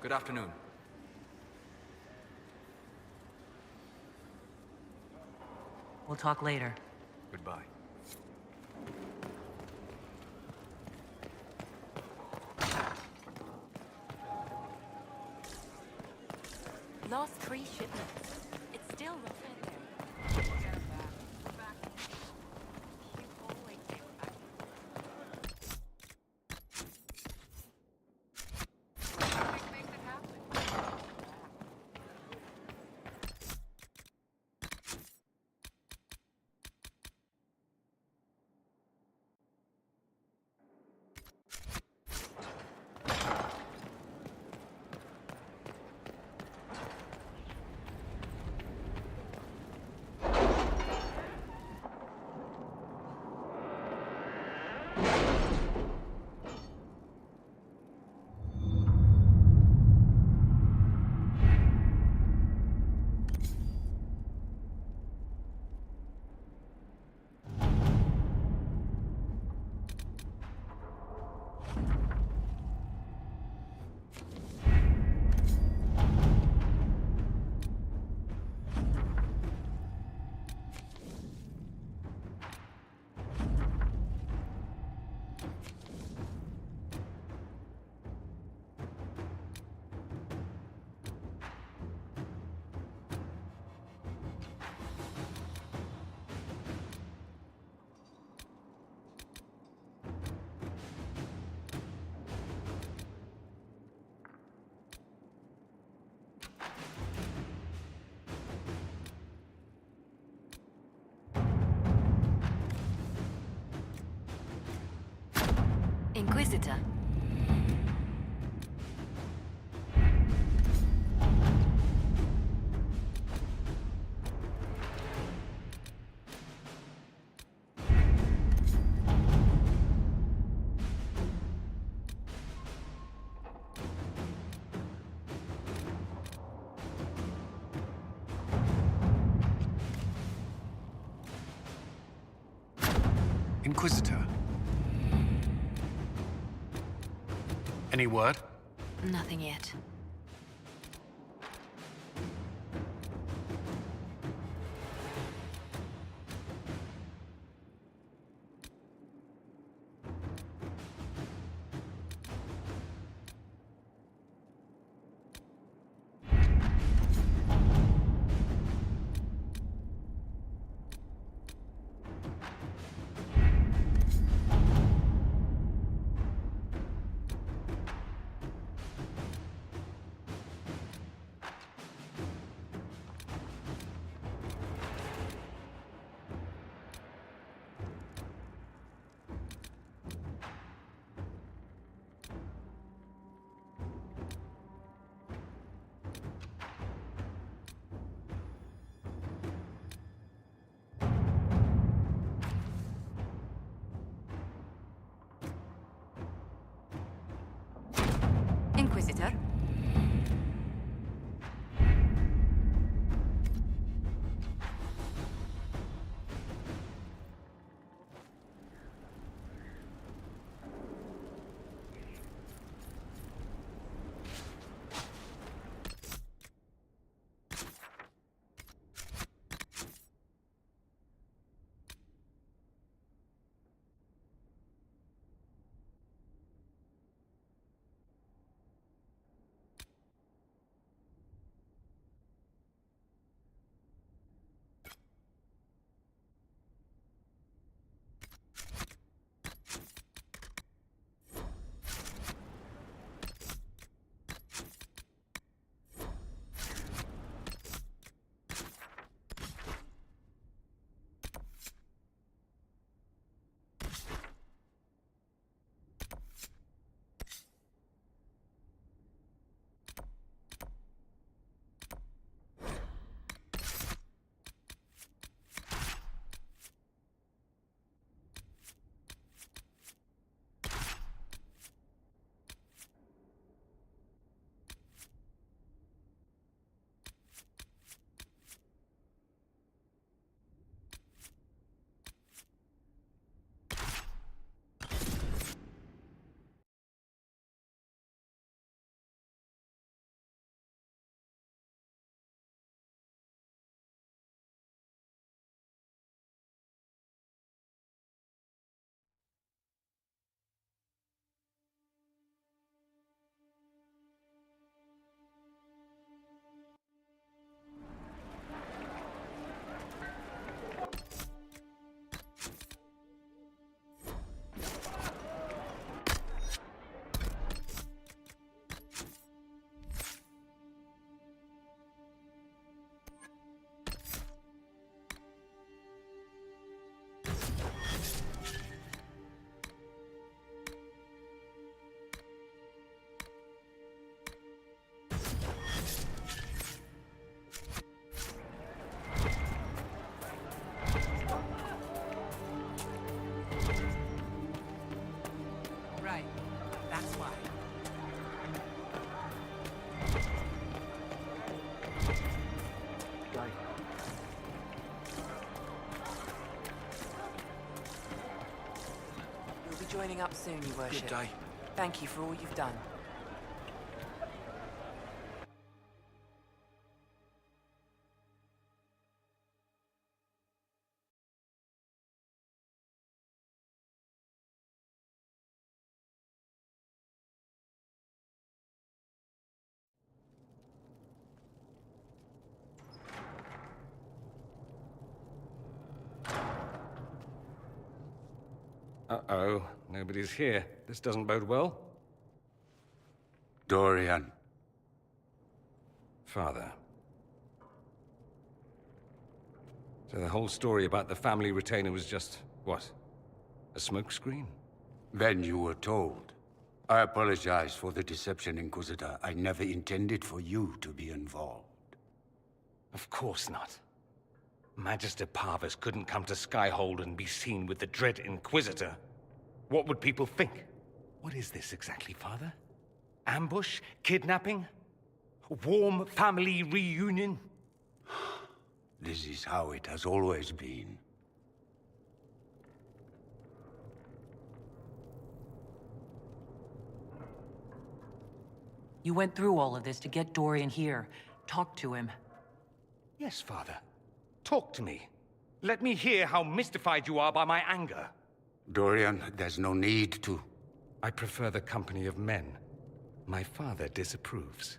Good afternoon. We'll talk later. Goodbye. Lost 3 shipments. It's still not there. Inquisitor? Inquisitor? Any word? Nothing yet. Inquisitor? Joining up soon, Your Worship. Good day. Thank you for all you've done. Uh-oh, nobody's here. This doesn't bode well. Dorian. Father. So the whole story about the family retainer was just, what? A smokescreen? Then you were told. I apologize for the deception, Inquisitor. I never intended for you to be involved. Of course not. Magister Parvus couldn't come to Skyhold and be seen with the dread Inquisitor. What would people think? What is this exactly, Father? Ambush? Kidnapping? Warm family reunion? This is how it has always been. You went through all of this to get Dorian here. Talk to him. Yes, Father. Talk to me. Let me hear how mystified you are by my anger. Dorian, there's no need to. I prefer the company of men. My father disapproves.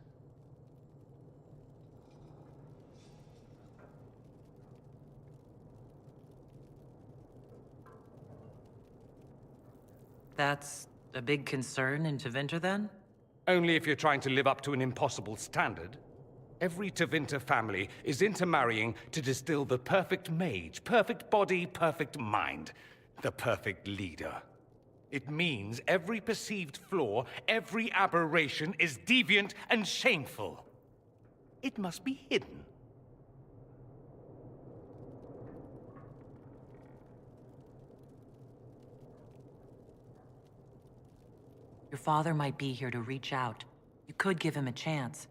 That's a big concern in Tevinter, then? Only if you're trying to live up to an impossible standard. Every Tevinter family is intermarrying to distill the perfect mage, perfect body, perfect mind, the perfect leader. It means every perceived flaw, every aberration is deviant and shameful. It must be hidden. Your father might be here to reach out. You could give him a chance.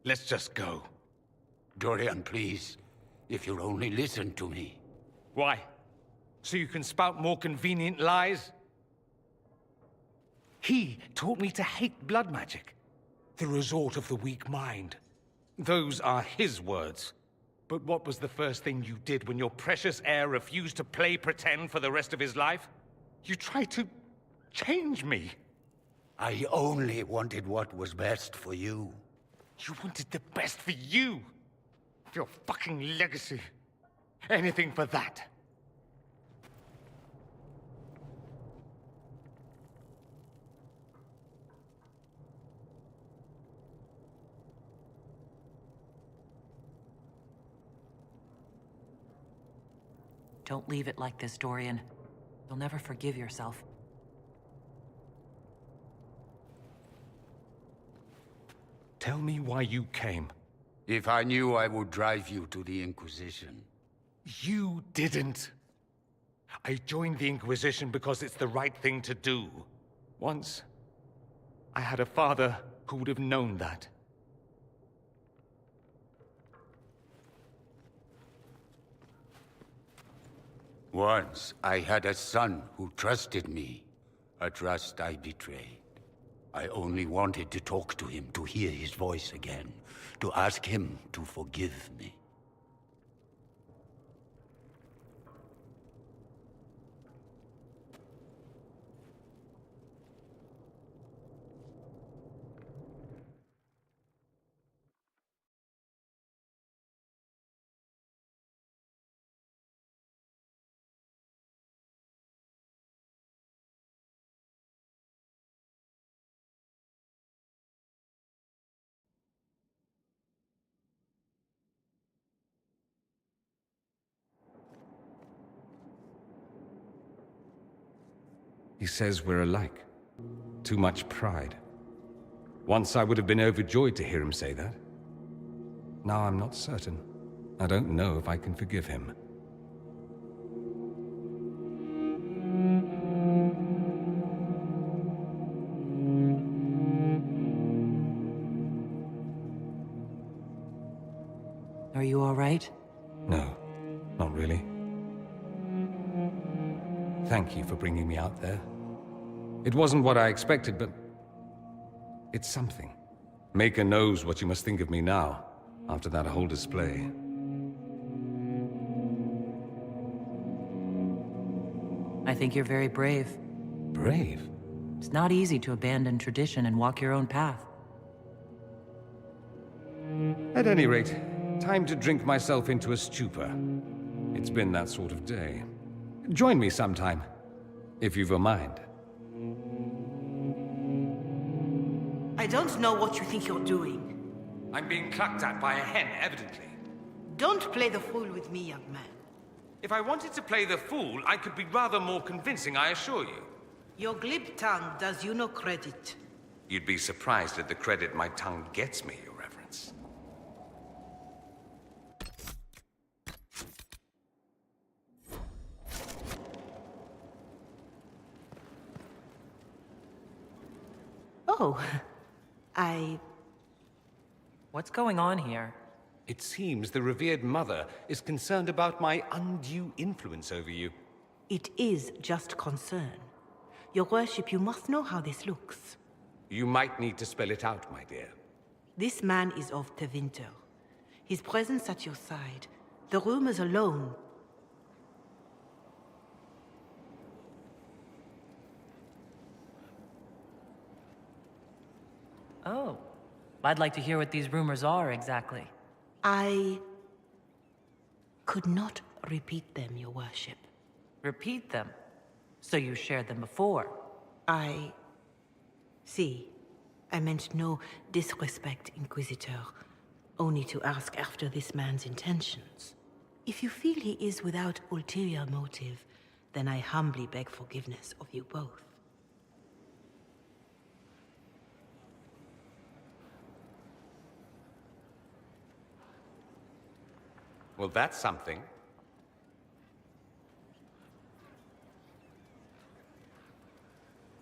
Let's just go. Dorian, please. If you'll only listen to me. Why? So you can spout more convenient lies? He taught me to hate blood magic. The resort of the weak mind. Those are his words. But what was the first thing you did when your precious heir refused to play pretend for the rest of his life? You tried to change me. I only wanted what was best for you. You wanted the best for you. Your fucking legacy. Anything for that. Don't leave it like this, Dorian. You'll never forgive yourself. Tell me why you came. If I knew, I would drive you to the Inquisition. You didn't. I joined the Inquisition because it's the right thing to do. Once, I had a father who would have known that. Once, I had a son who trusted me. A trust I betrayed. I only wanted to talk to him, to hear his voice again, to ask him to forgive me. He says we're alike. Too much pride. Once I would have been overjoyed to hear him say that. Now I'm not certain. I don't know if I can forgive him. Are you all right? No, not really. Thank you for bringing me out there. It wasn't what I expected, but it's something. Maker knows what you must think of me now, after that whole display. I think you're very brave. Brave? It's not easy to abandon tradition and walk your own path. At any rate, time to drink myself into a stupor. It's been that sort of day. Join me sometime, if you've a mind. I don't know what you think you're doing. I'm being clucked at by a hen, evidently. Don't play the fool with me, young man. If I wanted to play the fool, I could be rather more convincing, I assure you. Your glib tongue does you no credit. You'd be surprised at the credit my tongue gets me, Your Reverence. Oh, What's going on here? It seems the revered mother is concerned about my undue influence over you. It is just concern. Your worship, you must know how this looks. You might need to spell it out, my dear. This man is of Tevinter. His presence at your side, the rumors alone. Oh. I'd like to hear what these rumors are exactly. I could not repeat them, your worship. Repeat them? So you shared them before? See, I meant no disrespect, Inquisitor. Only to ask after this man's intentions. If you feel he is without ulterior motive, then I humbly beg forgiveness of you both. Well, that's something.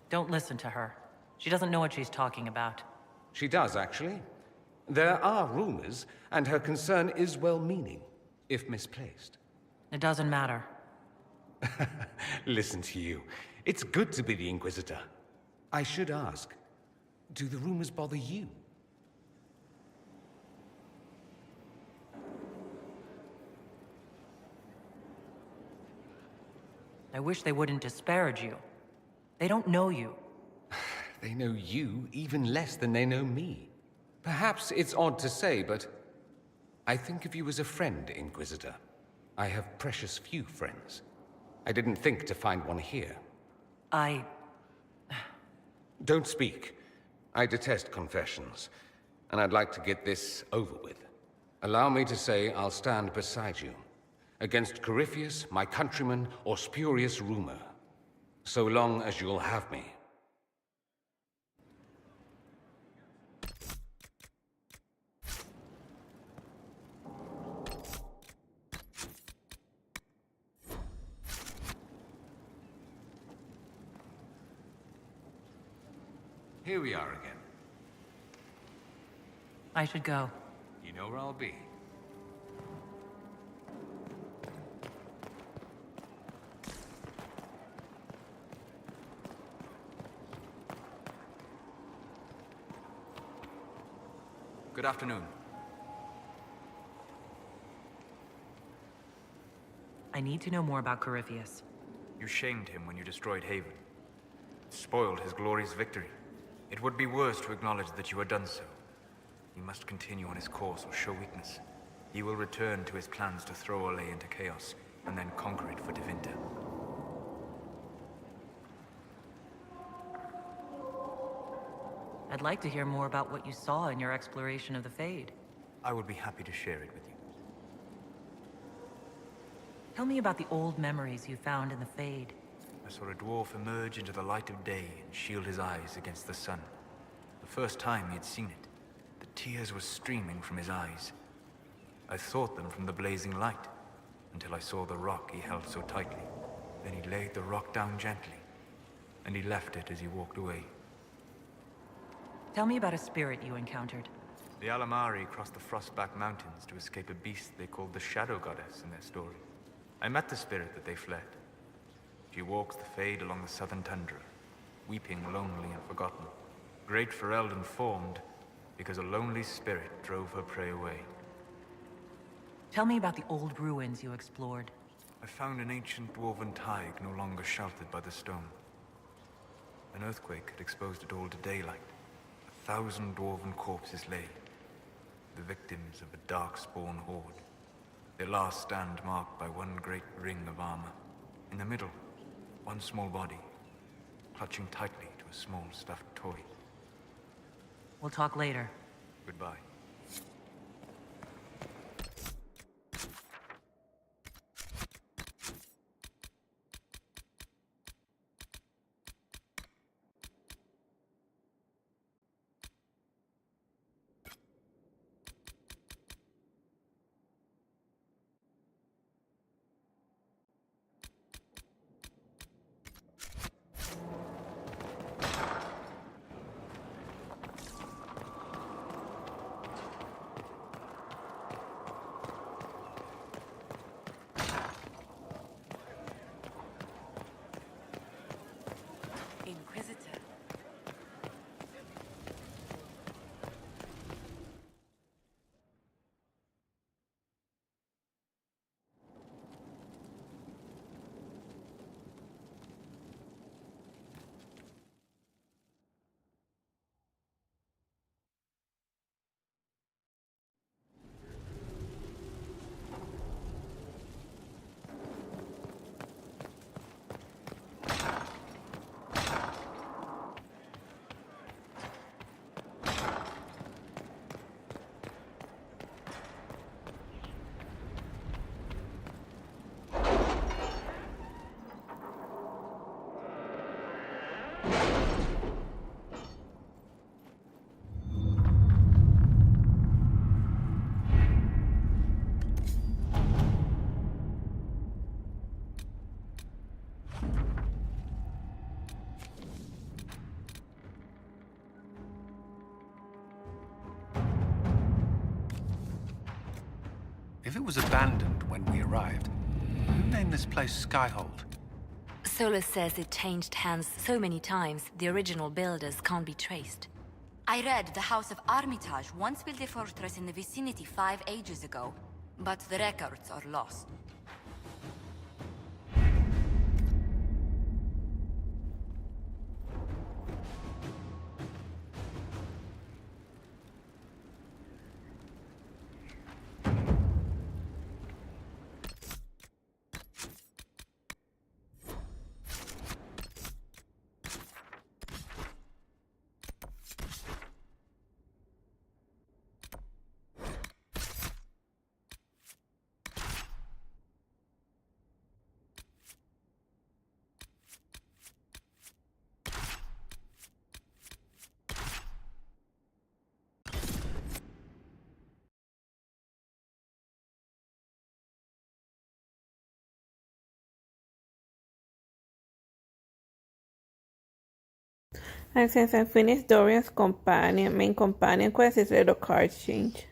Don't listen to her. She doesn't know what she's talking about. She does, actually. There are rumors, and her concern is well-meaning, if misplaced. It doesn't matter. Listen to you. It's good to be the Inquisitor. I should ask, do the rumors bother you? I wish they wouldn't disparage you. They don't know you. They know you even less than they know me. Perhaps it's odd to say, but I think of you as a friend, Inquisitor. I have precious few friends. I didn't think to find one here. Don't speak. I detest confessions, and I'd like to get this over with. Allow me to say I'll stand beside you, against Corypheus, my countryman, or spurious rumor, so long as you'll have me. Here we are again. I should go. You know where I'll be. Good afternoon. I need to know more about Corypheus. You shamed him when you destroyed Haven. Spoiled his glorious victory. It would be worse to acknowledge that you had done so. He must continue on his course or show weakness. He will return to his plans to throw Olay into chaos, and then conquer it for Tevinter. I'd like to hear more about what you saw in your exploration of the Fade. I would be happy to share it with you. Tell me about the old memories you found in the Fade. I saw a dwarf emerge into the light of day and shield his eyes against the sun. The first time he had seen it, the tears were streaming from his eyes. I thought them from the blazing light, until I saw the rock he held so tightly. Then he laid the rock down gently, and he left it as he walked away. Tell me about a spirit you encountered. The Alamari crossed the Frostback Mountains to escape a beast they called the Shadow Goddess in their story. I met the spirit that they fled. She walks the Fade along the southern tundra, weeping lonely and forgotten. Great for Elden formed, because a lonely spirit drove her prey away. Tell me about the old ruins you explored. I found an ancient dwarven thaig no longer sheltered by the stone. An earthquake had exposed it all to daylight. 1,000 dwarven corpses lay, the victims of a dark-spawn horde. Their last stand marked by one great ring of armor. In the middle, one small body, clutching tightly to a small stuffed toy. We'll talk later. Goodbye. If it was abandoned when we arrived, who named this place Skyhold? Solus says it changed hands so many times, the original builders can't be traced. I read the House of Armitage once built a fortress in the vicinity 5 ages ago, but the records are lost. And since I finished Dorian's main companion quest, his little cards change.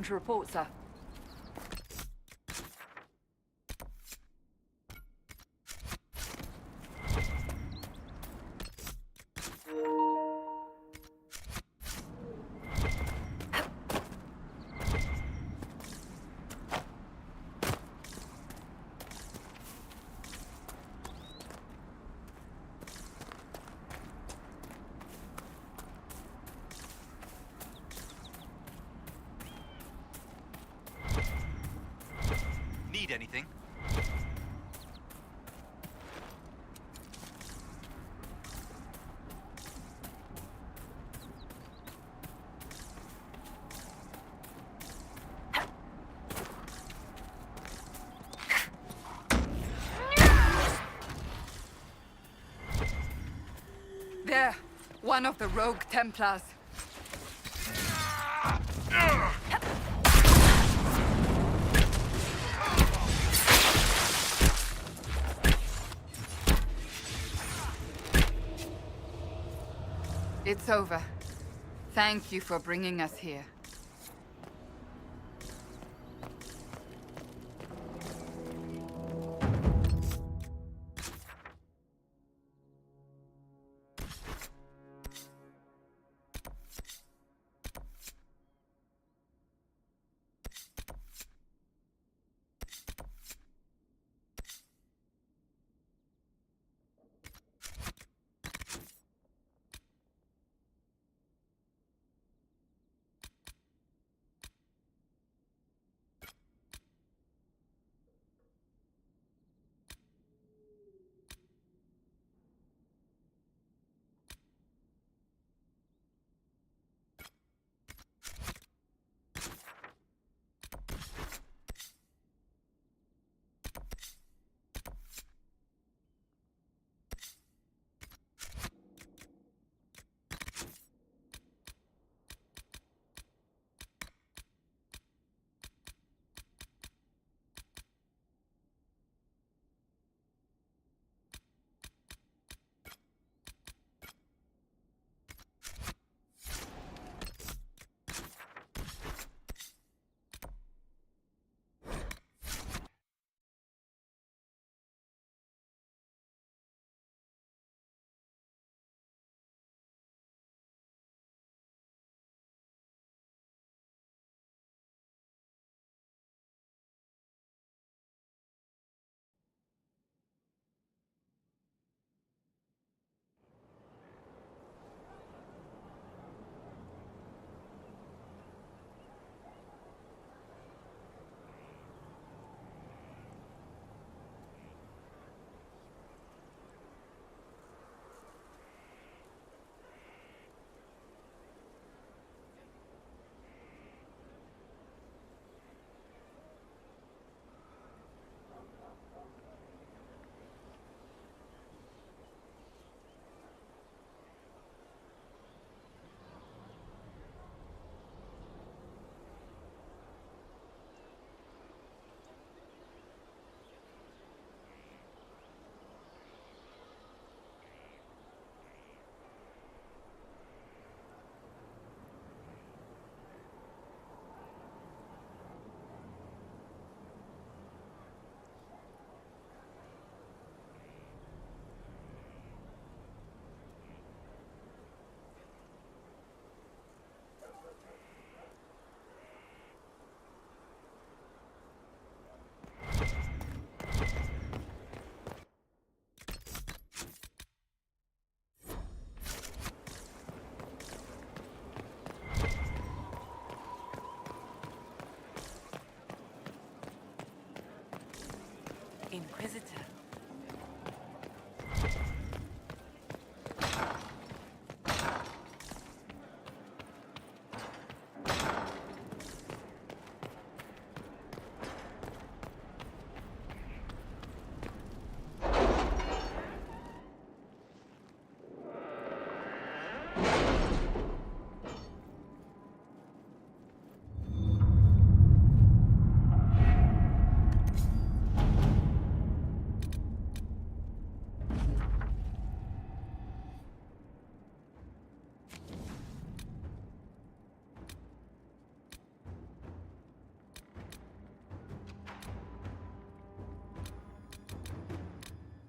to report, sir. Need anything? There, one of the rogue Templars. It's over. Thank you for bringing us here.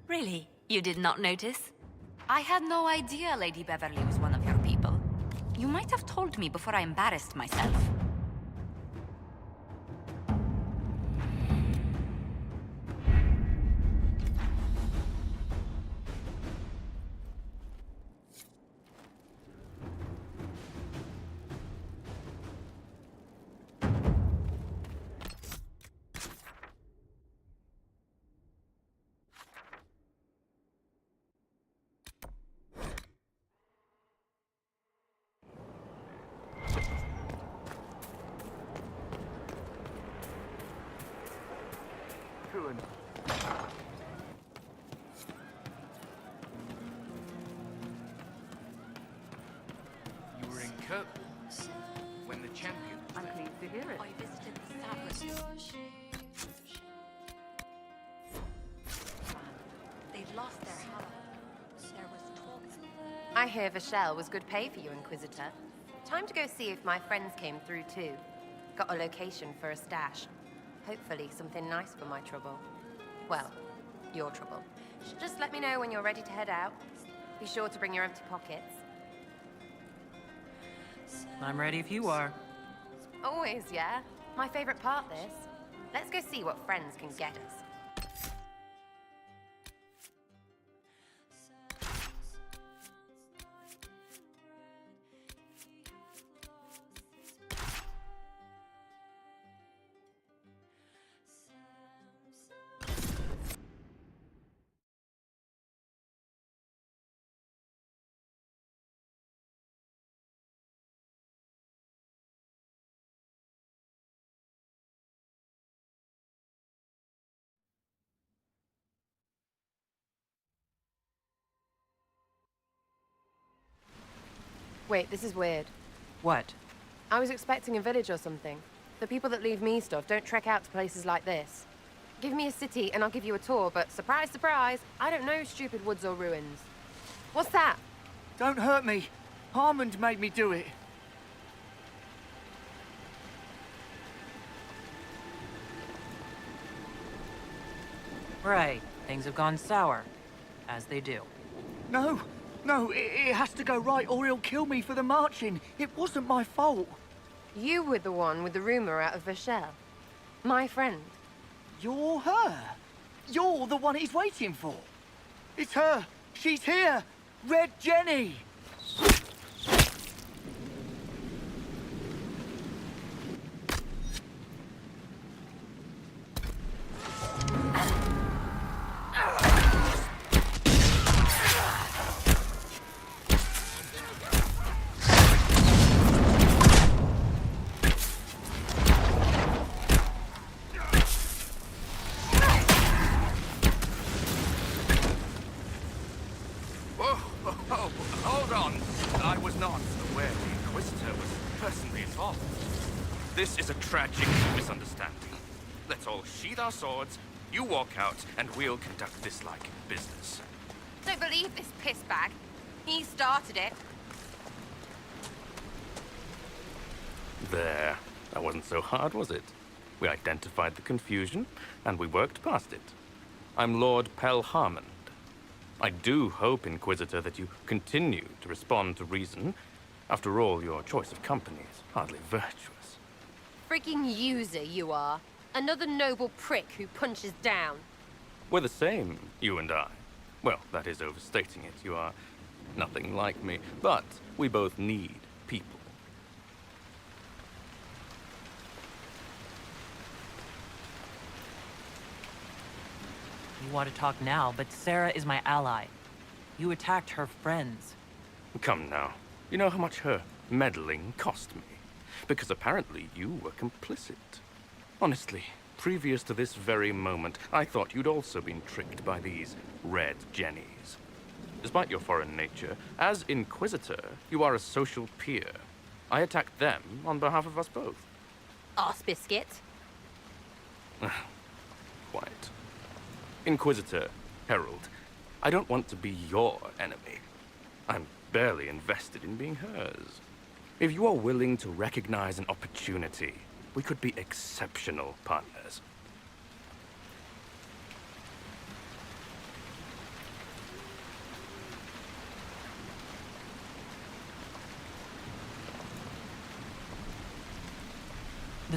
Really? You did not notice? I had no idea Lady Beverly was one of your people. You might have told me before I embarrassed myself. You were in Kirkwall when the champion. I'm pleased to hear it. I visited the tavern. They'd lost their hammer. There was talk. I hear Vashel was good pay for you, Inquisitor. Time to go see if my friends came through too. Got a location for a stash. Hopefully something nice for my trouble. Well, your trouble. Just let me know when you're ready to head out. Be sure to bring your empty pockets. I'm ready if you are. Always, yeah. My favorite part, this. Let's go see what friends can get us. Wait, this is weird. What? I was expecting a village or something. The people that leave me stuff don't trek out to places like this. Give me a city and I'll give you a tour, but surprise, surprise, I don't know stupid woods or ruins. What's that? Don't hurt me. Harmond made me do it. Right. Things have gone sour. As they do. No, it has to go right or he'll kill me for the marching. It wasn't my fault. You were the one with the rumor out of Vashel. My friend. You're her. You're the one he's waiting for. It's her. She's here. Red Jenny. Hold on. I was not aware the Inquisitor was personally involved. This is a tragic misunderstanding. Let's all sheath our swords, you walk out, and we'll conduct this like business. Don't believe this pissbag. He started it. There. That wasn't so hard, was it? We identified the confusion, and we worked past it. I'm Lord Pel Harmond. I do hope, Inquisitor, that you continue to respond to reason. After all, your choice of company is hardly virtuous. Freaking user you are. Another noble prick who punches down. We're the same, you and I. Well, that is overstating it. You are nothing like me, but we both need people. You want to talk now, but Sarah is my ally. You attacked her friends. Come now. You know how much her meddling cost me? Because apparently you were complicit. Honestly, previous to this very moment, I thought you'd also been tricked by these red jennies. Despite your foreign nature, as Inquisitor, you are a social peer. I attacked them on behalf of us both. Arse biscuit. Quiet. Inquisitor, Herald, I don't want to be your enemy. I'm barely invested in being hers. If you are willing to recognize an opportunity, we could be exceptional partners.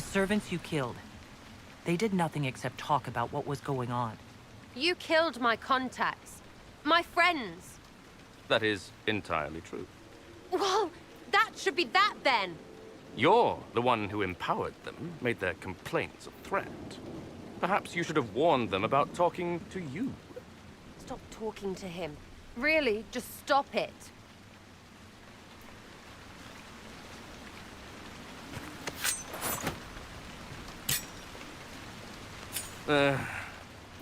The servants you killed, they did nothing except talk about what was going on. You killed my contacts. My friends. That is entirely true. Well, that should be that then. You're the one who empowered them, made their complaints a threat. Perhaps you should have warned them about talking to you. Stop talking to him. Really, just stop it.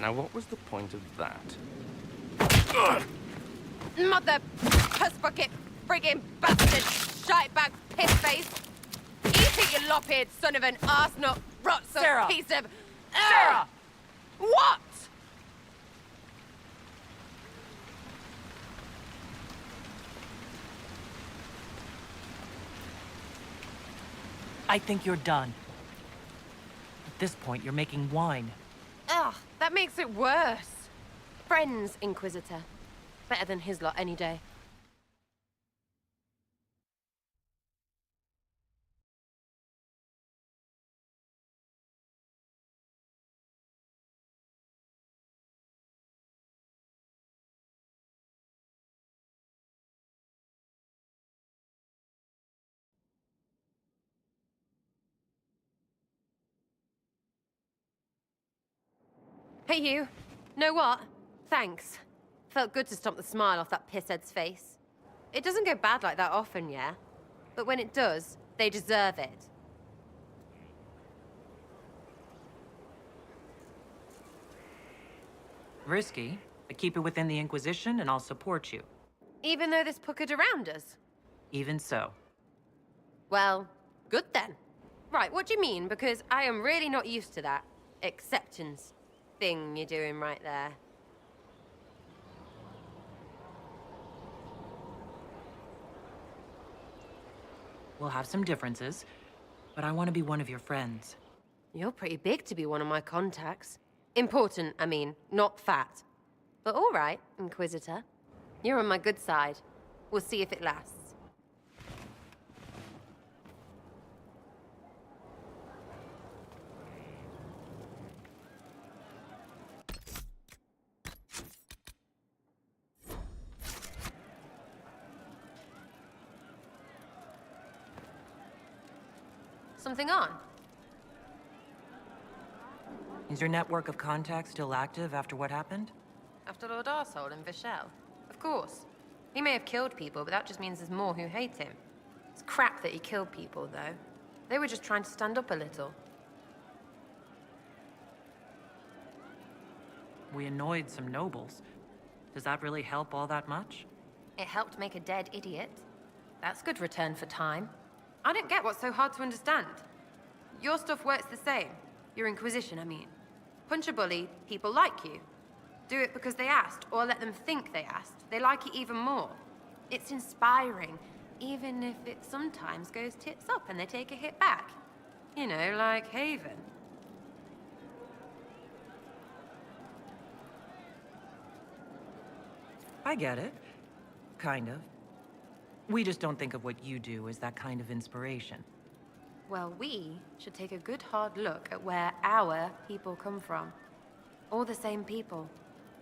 Now what was the point of that? Mother puss bucket, friggin' bastard, shitebag, piss face. Eat it, you lop-eared son of an arsenut, rot-suck Sarah! piece of... Sarah! What? I think you're done. At this point, you're making wine. Ugh, that makes it worse. Friends, Inquisitor. Better than his lot any day. Hey, you. Know what? Thanks. Felt good to stomp the smile off that pisshead's face. It doesn't go bad like that often, yeah? But when it does, they deserve it. Risky, but keep it within the Inquisition and I'll support you. Even though this puckered around us? Even so. Well, good then. Right, what do you mean? Because I am really not used to that acceptance thing you're doing right there. We'll have some differences, but I want to be one of your friends. You're pretty big to be one of my contacts. Important, I mean, not fat. But all right, Inquisitor. You're on my good side. We'll see if it lasts. Something on? Is your network of contacts still active after what happened? After Lord Arsehole and Vishal? Of course. He may have killed people, but that just means there's more who hate him. It's crap that he killed people, though. They were just trying to stand up a little. We annoyed some nobles. Does that really help all that much? It helped make a dead idiot. That's good return for time. I don't get what's so hard to understand. Your stuff works the same. Your Inquisition, I mean. Punch a bully, people like you. Do it because they asked, or let them think they asked. They like it even more. It's inspiring, even if it sometimes goes tits up and they take a hit back. You know, like Haven. I get it. Kind of. We just don't think of what you do as that kind of inspiration. Well, we should take a good hard look at where our people come from. All the same people.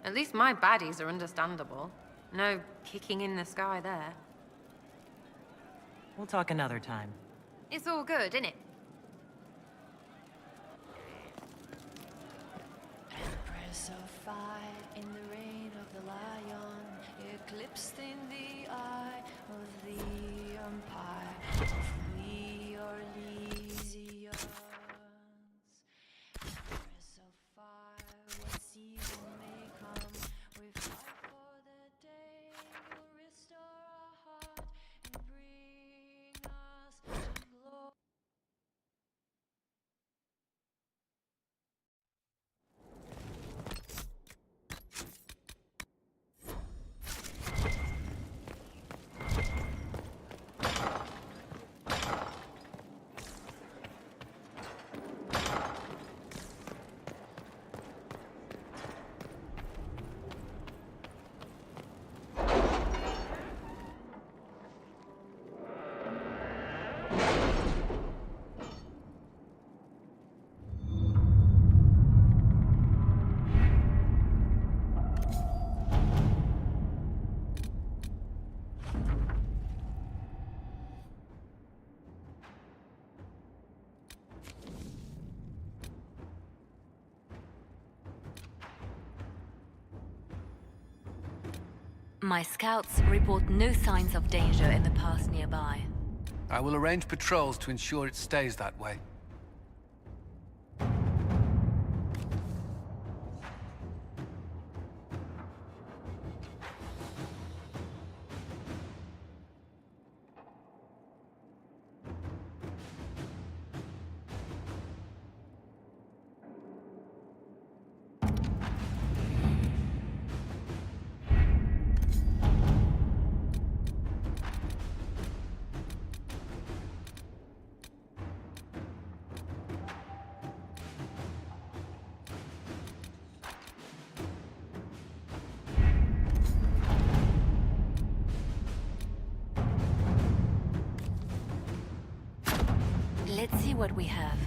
At least my baddies are understandable. No kicking in the sky there. We'll talk another time. It's all good, innit? Empress of fire in the reign of the lion, eclipsed in the eye of the empire. We are Elysians. Empress of fire, what season may come, we fight for the day you'll restore our heart and bring us to glory. My scouts report no signs of danger in the pass nearby. I will arrange patrols to ensure it stays that way. Let's see what we have.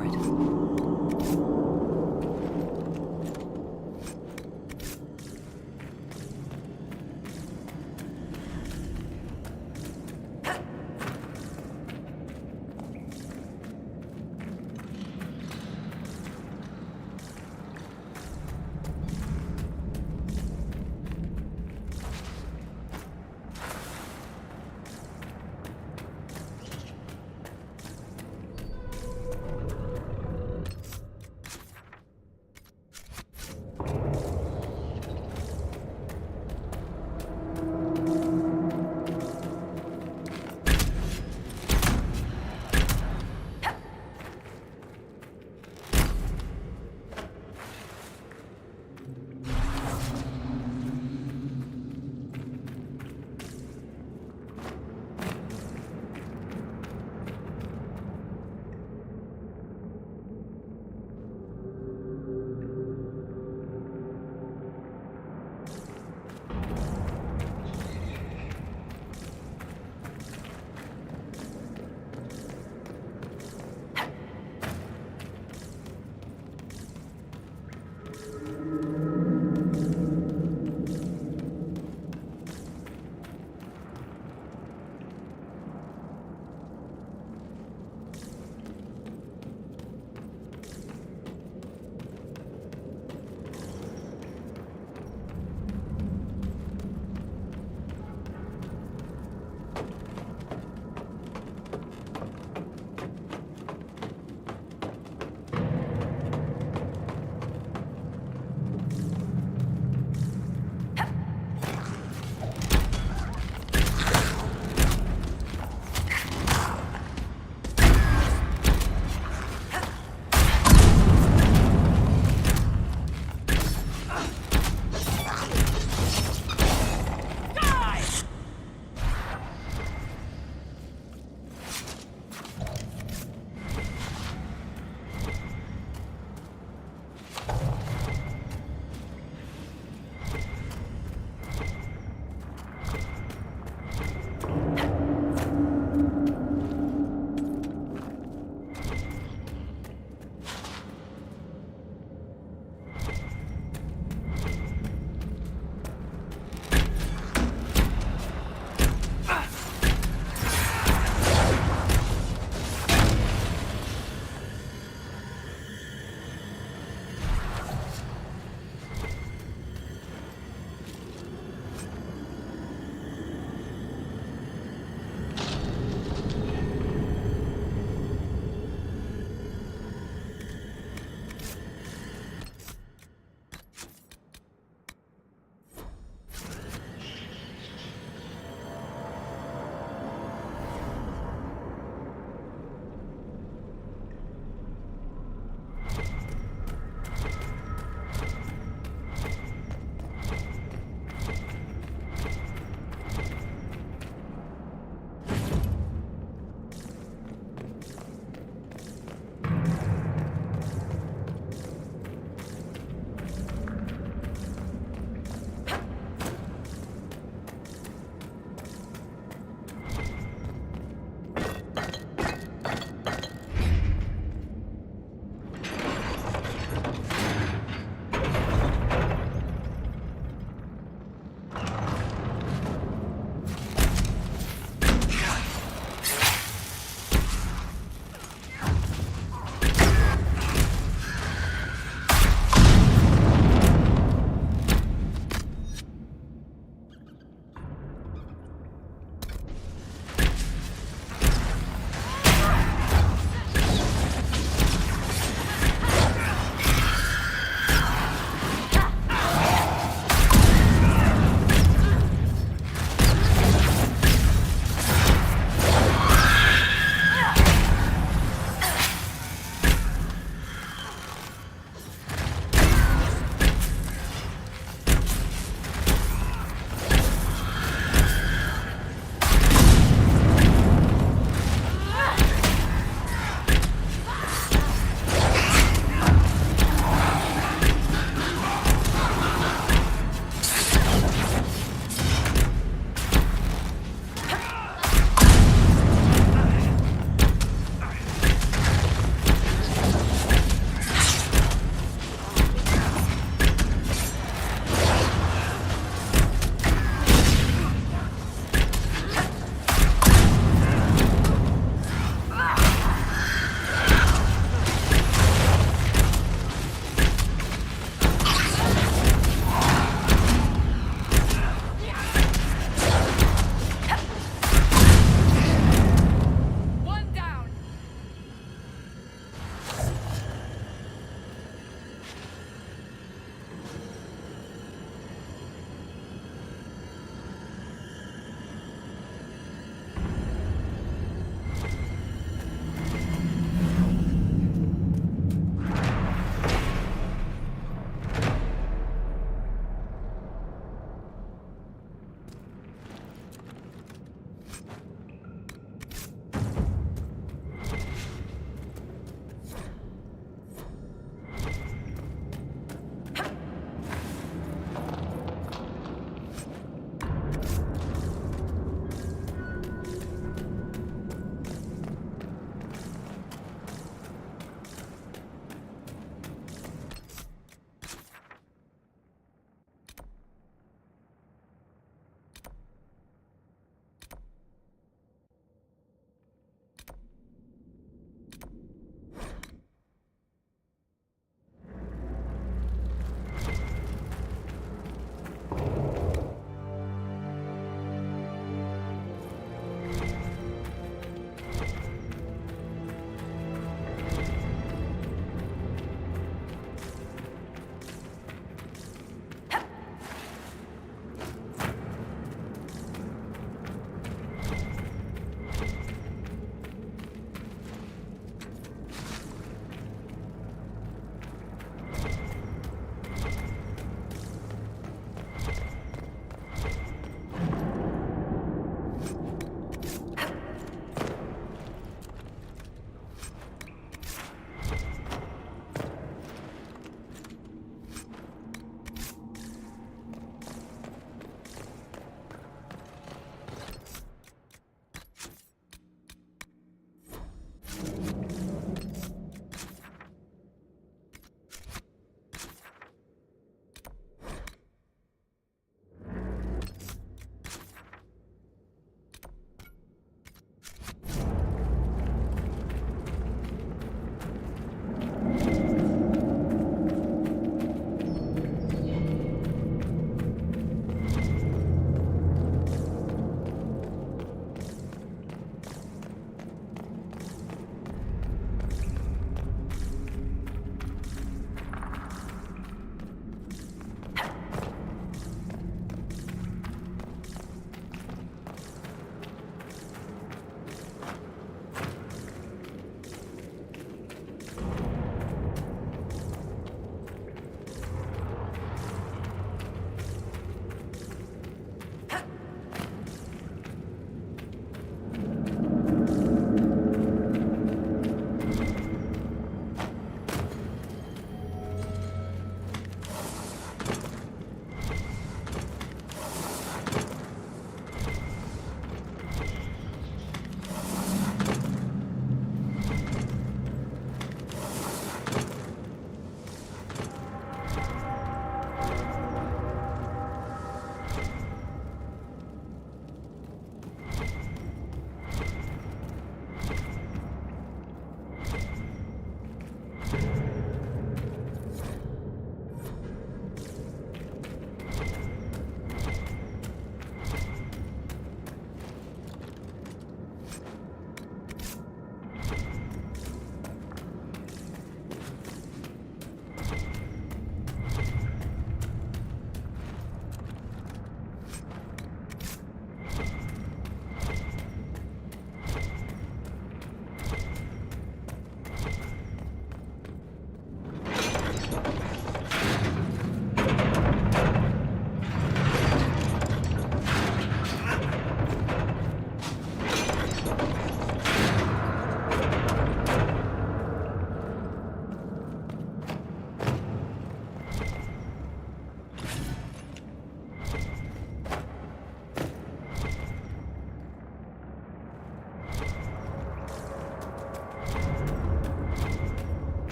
for it.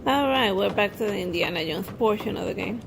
Alright, we're back to the Indiana Jones portion of the game.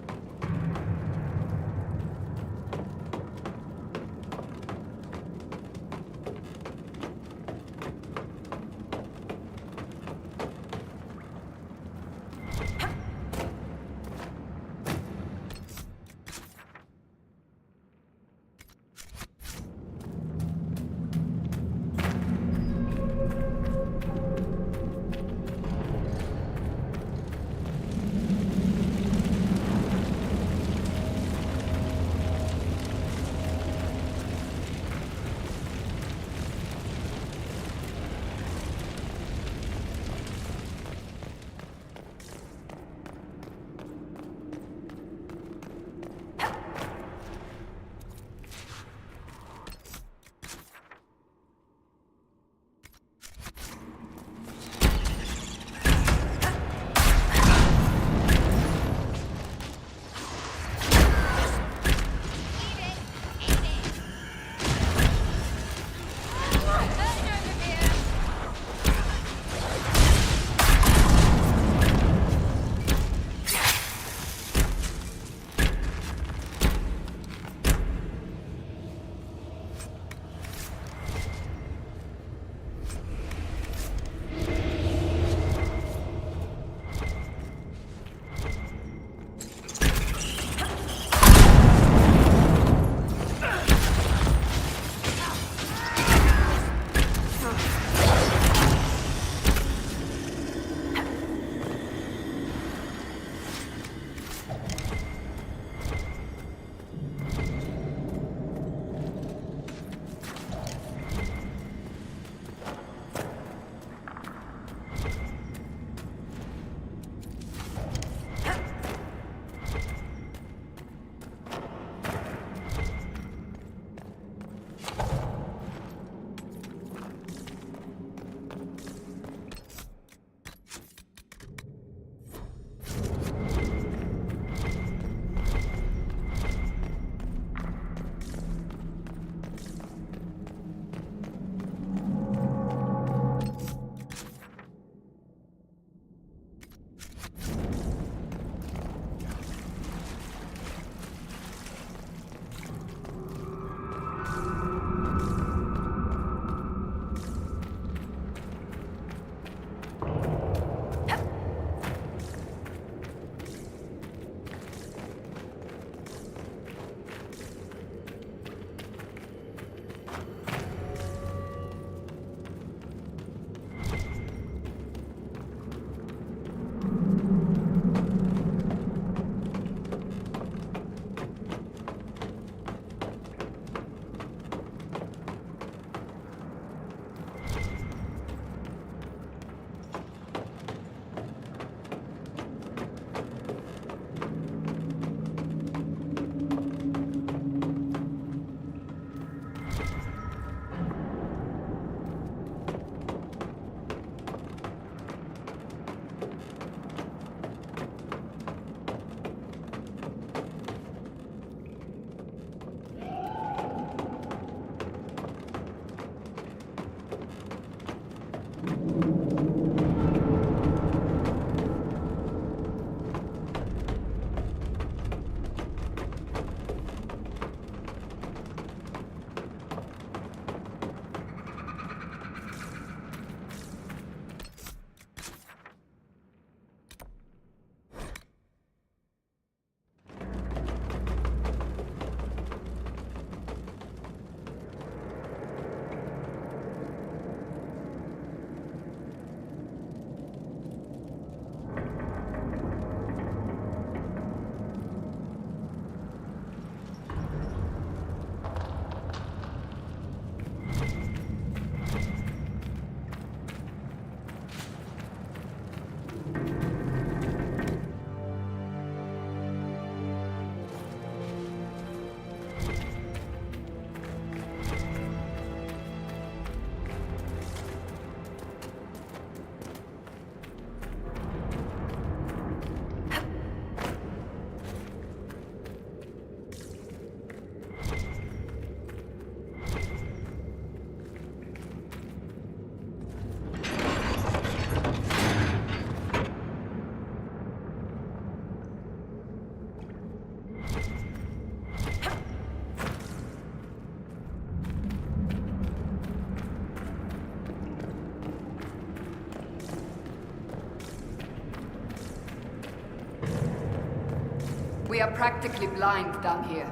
we are practically blind down here.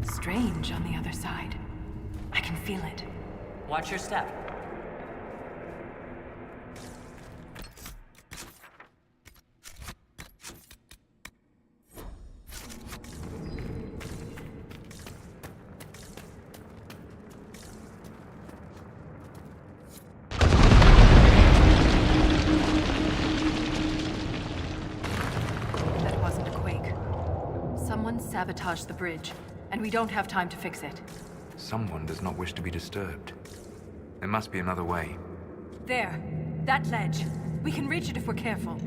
Strange on the other side. I can feel it. Watch your step. That wasn't a quake. Someone sabotaged the bridge. And we don't have time to fix it. Someone does not wish to be disturbed. There must be another way. There. That ledge. We can reach it if we're careful.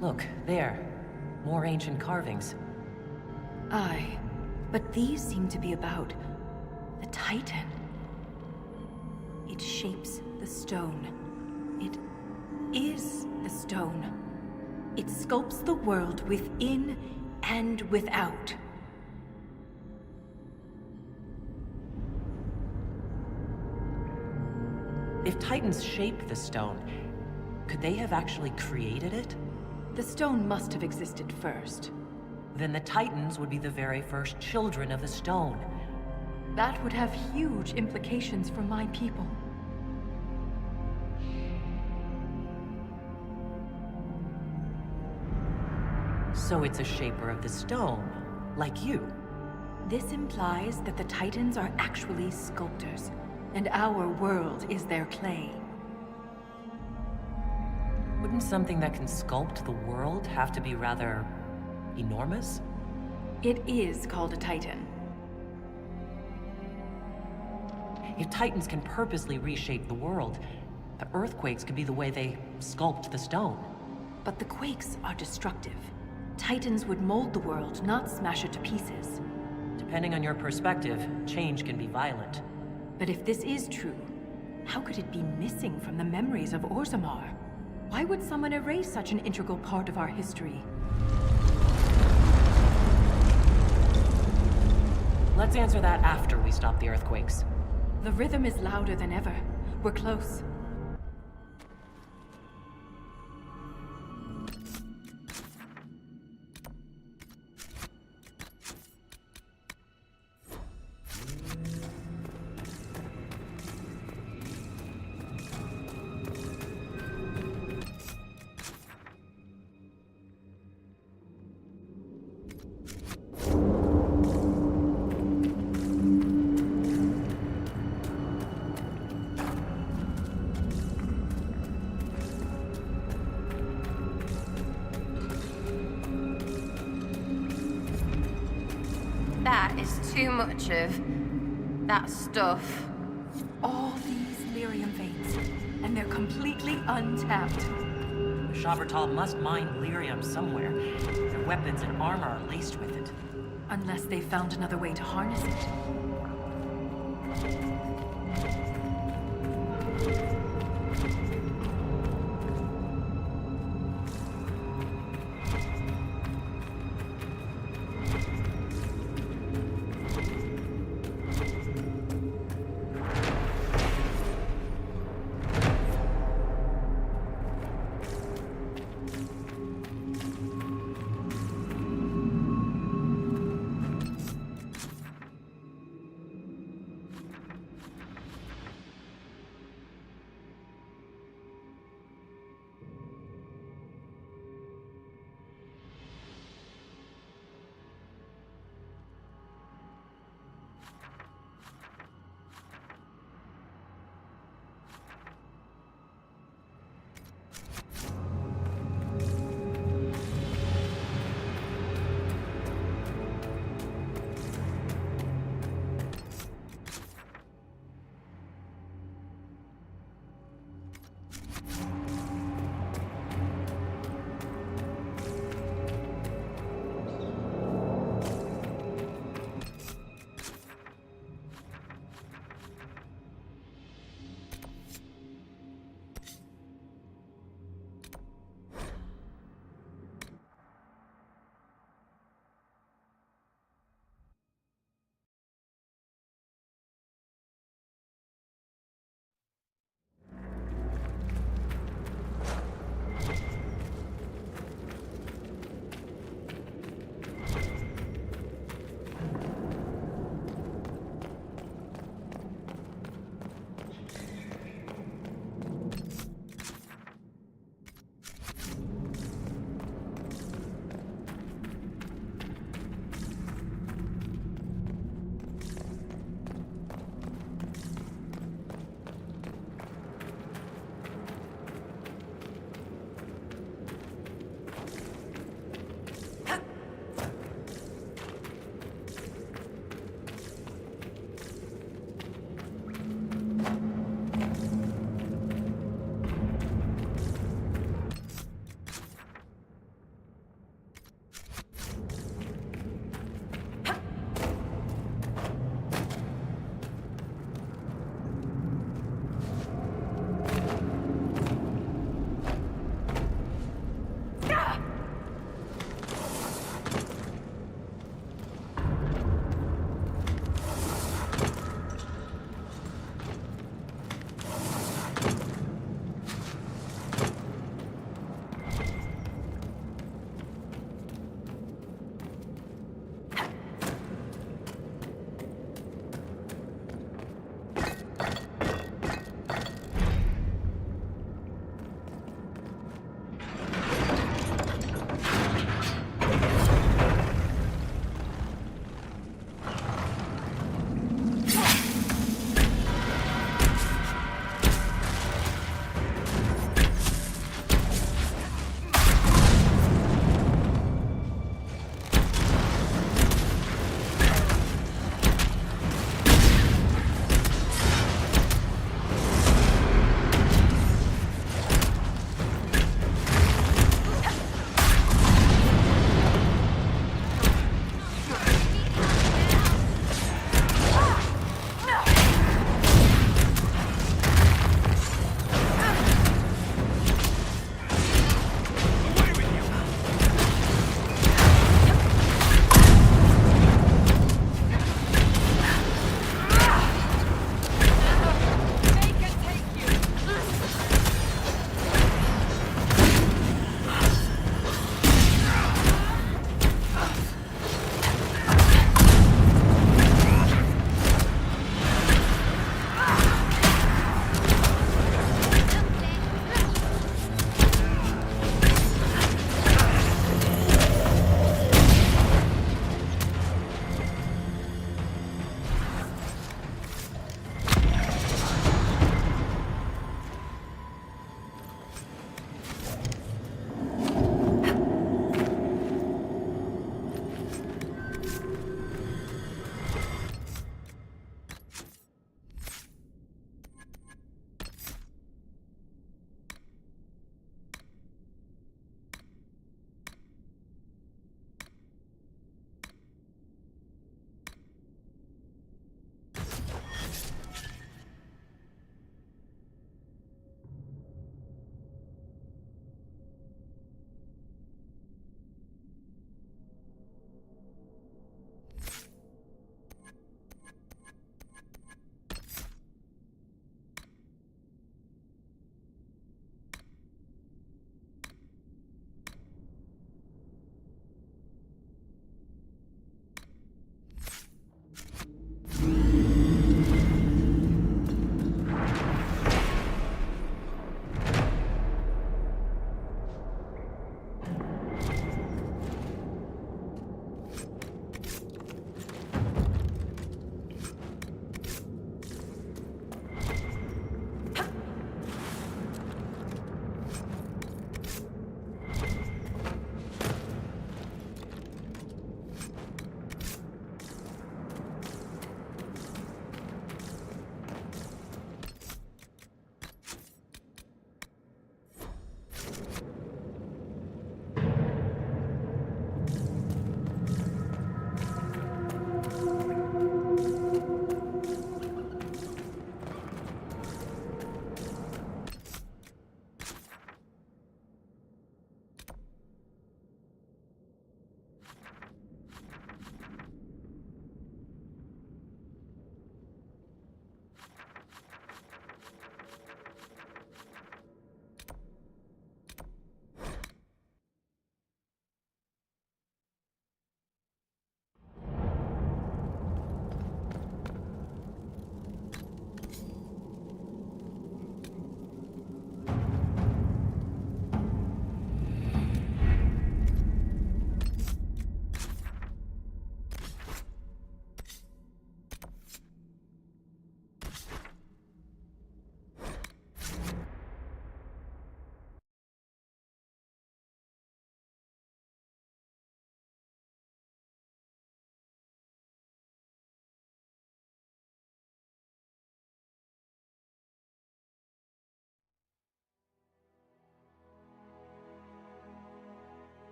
Look, there. More ancient carvings. Aye, but these seem to be about the Titan. It shapes the stone. It is the stone. It sculpts the world within and without. If Titans shape the stone, could they have actually created it? The stone must have existed first. Then the Titans would be the very first children of the stone. That would have huge implications for my people. So it's a shaper of the stone, like you. This implies that the Titans are actually sculptors, and our world is their clay. Wouldn't something that can sculpt the world have to be rather enormous? It is called a Titan. If Titans can purposely reshape the world, the earthquakes could be the way they sculpt the stone. But the quakes are destructive. Titans would mold the world, not smash it to pieces. Depending on your perspective, change can be violent. But if this is true, how could it be missing from the memories of Orzammar? Why would someone erase such an integral part of our history? Let's answer that after we stop the earthquakes. The rhythm is louder than ever. We're close. That is too much of that stuff. All these lyrium veins, and they're completely untapped. The Shavartal must mine lyrium somewhere. Their weapons and armor are laced with it. Unless they found another way to harness it.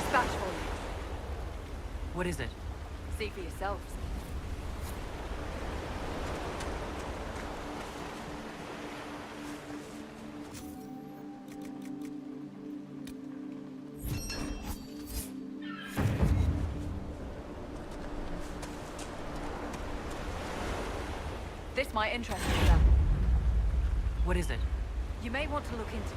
Dispatch for you. What is it? See for yourselves. This might interest you, sir. What is it? You may want to look into.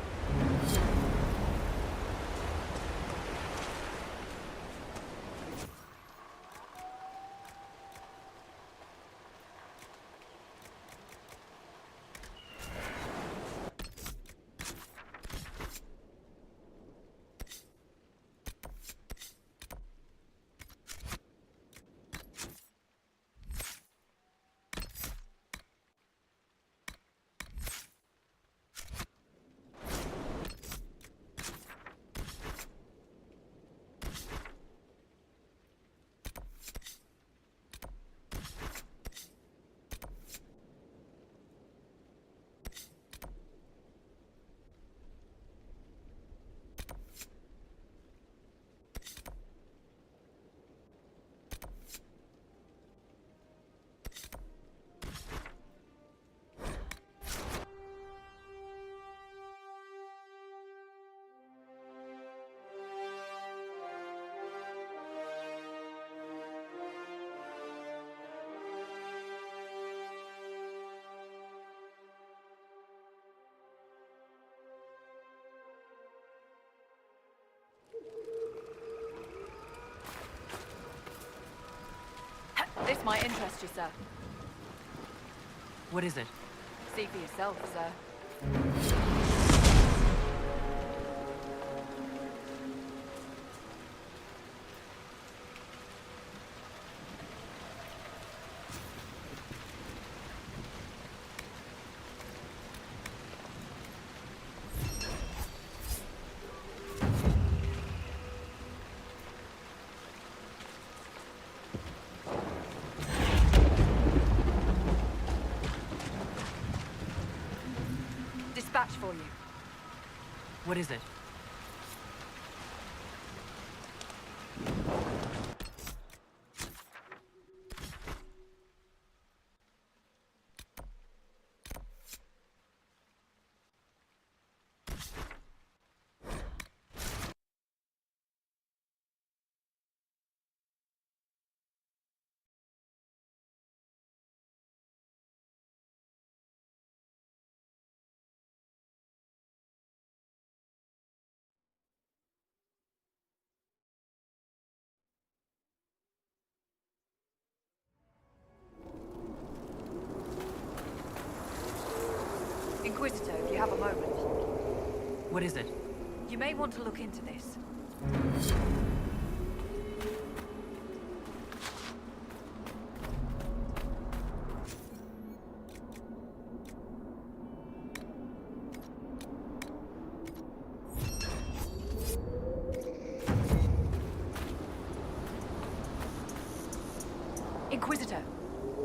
This might interest you, sir. What is it? See for yourself, sir. Dispatch for you. What is it? Inquisitor, if you have a moment. What is it? You may want to look into this. Inquisitor,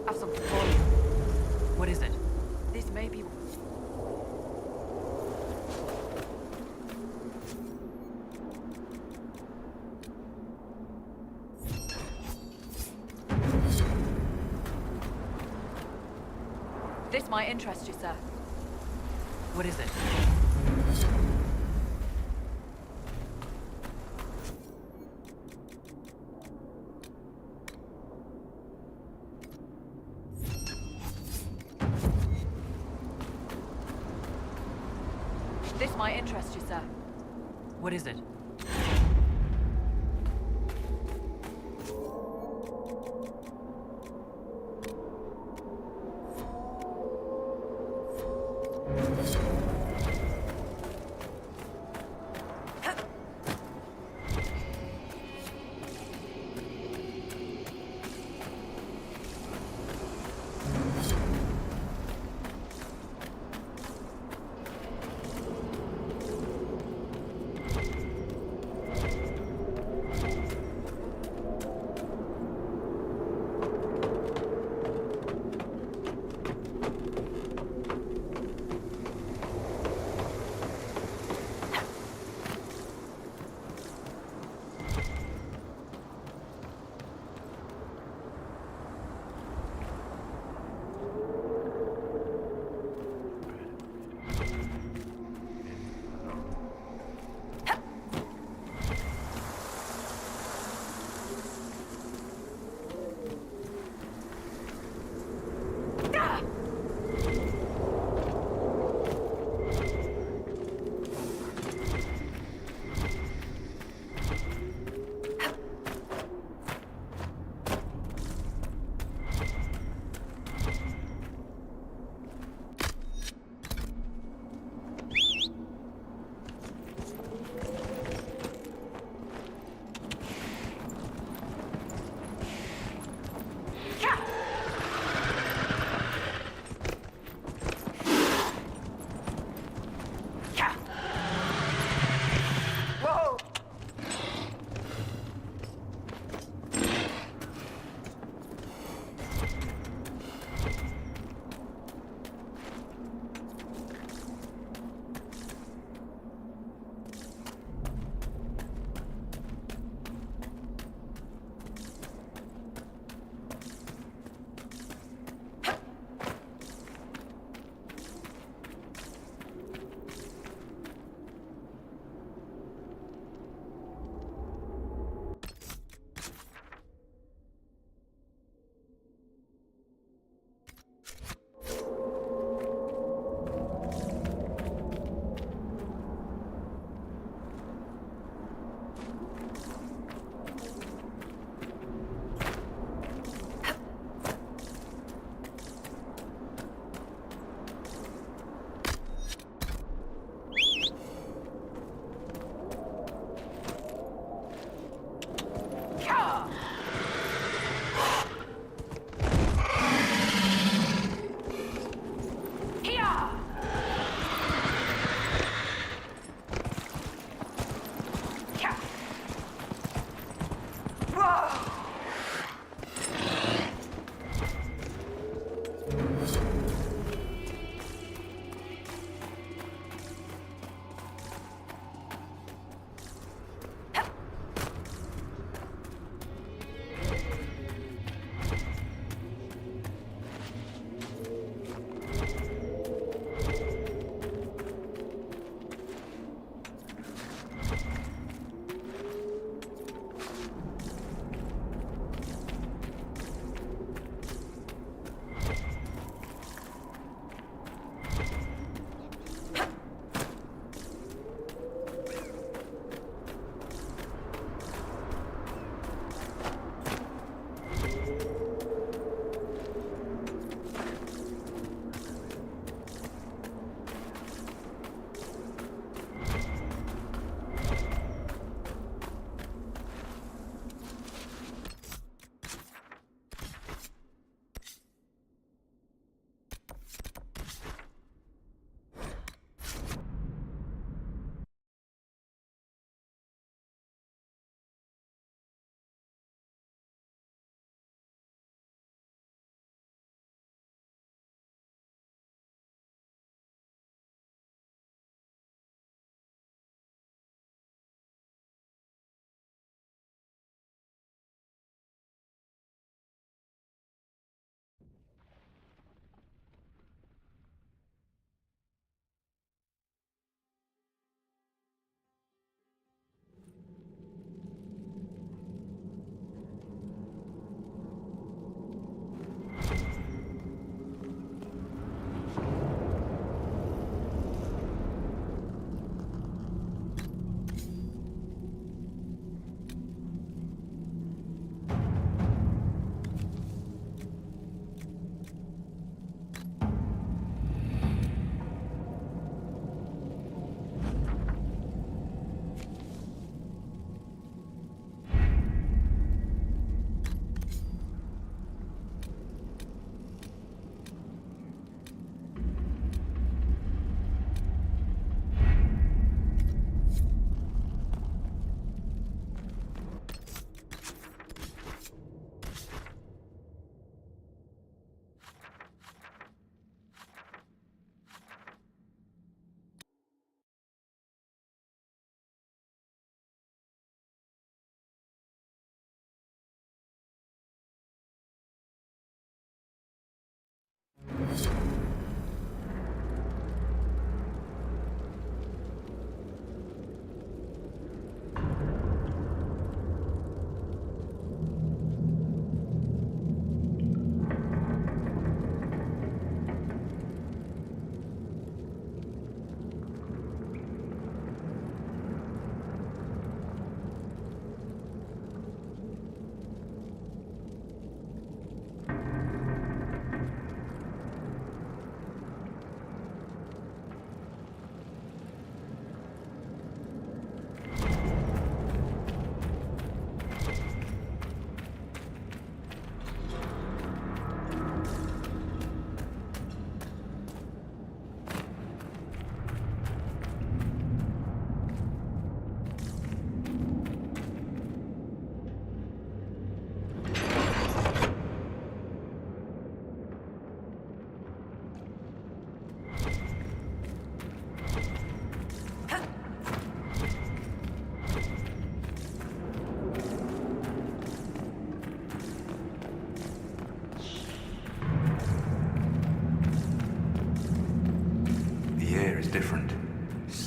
I have something for you. What is it? This may be... This might interest you, sir. What is it? This might interest you, sir. What is it?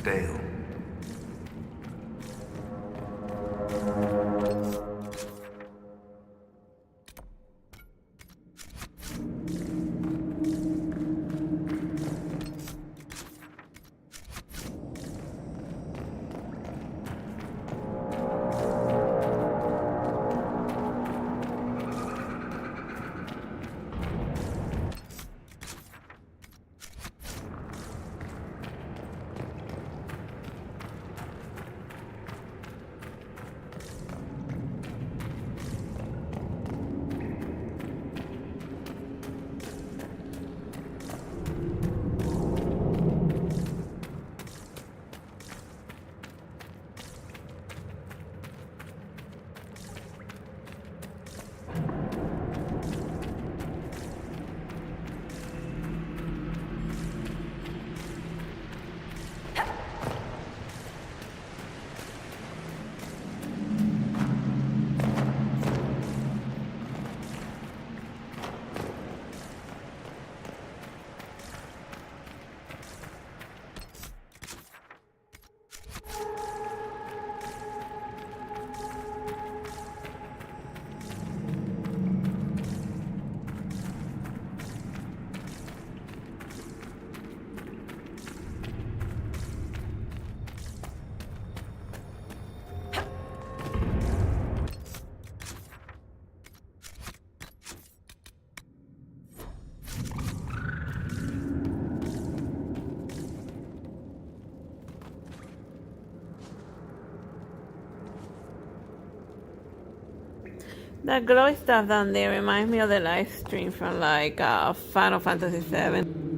stale. That glowy stuff down there reminds me of the live stream from like Final Fantasy VII.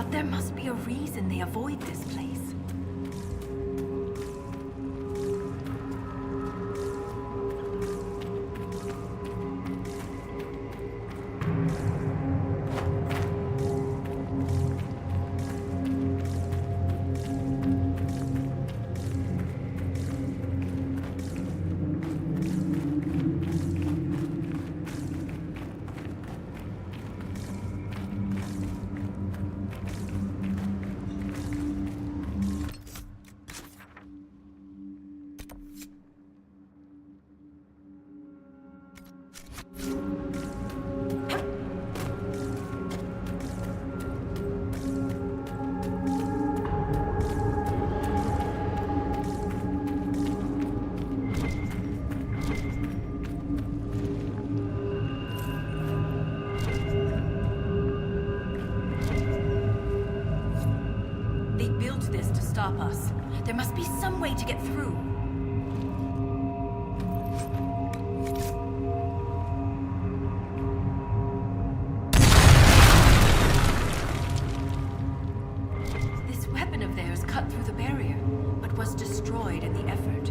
But there must be a reason they avoid this place. Us. There must be some way to get through. This weapon of theirs cut through the barrier, but was destroyed in the effort.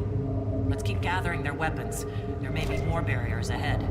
Let's keep gathering their weapons. There may be more barriers ahead.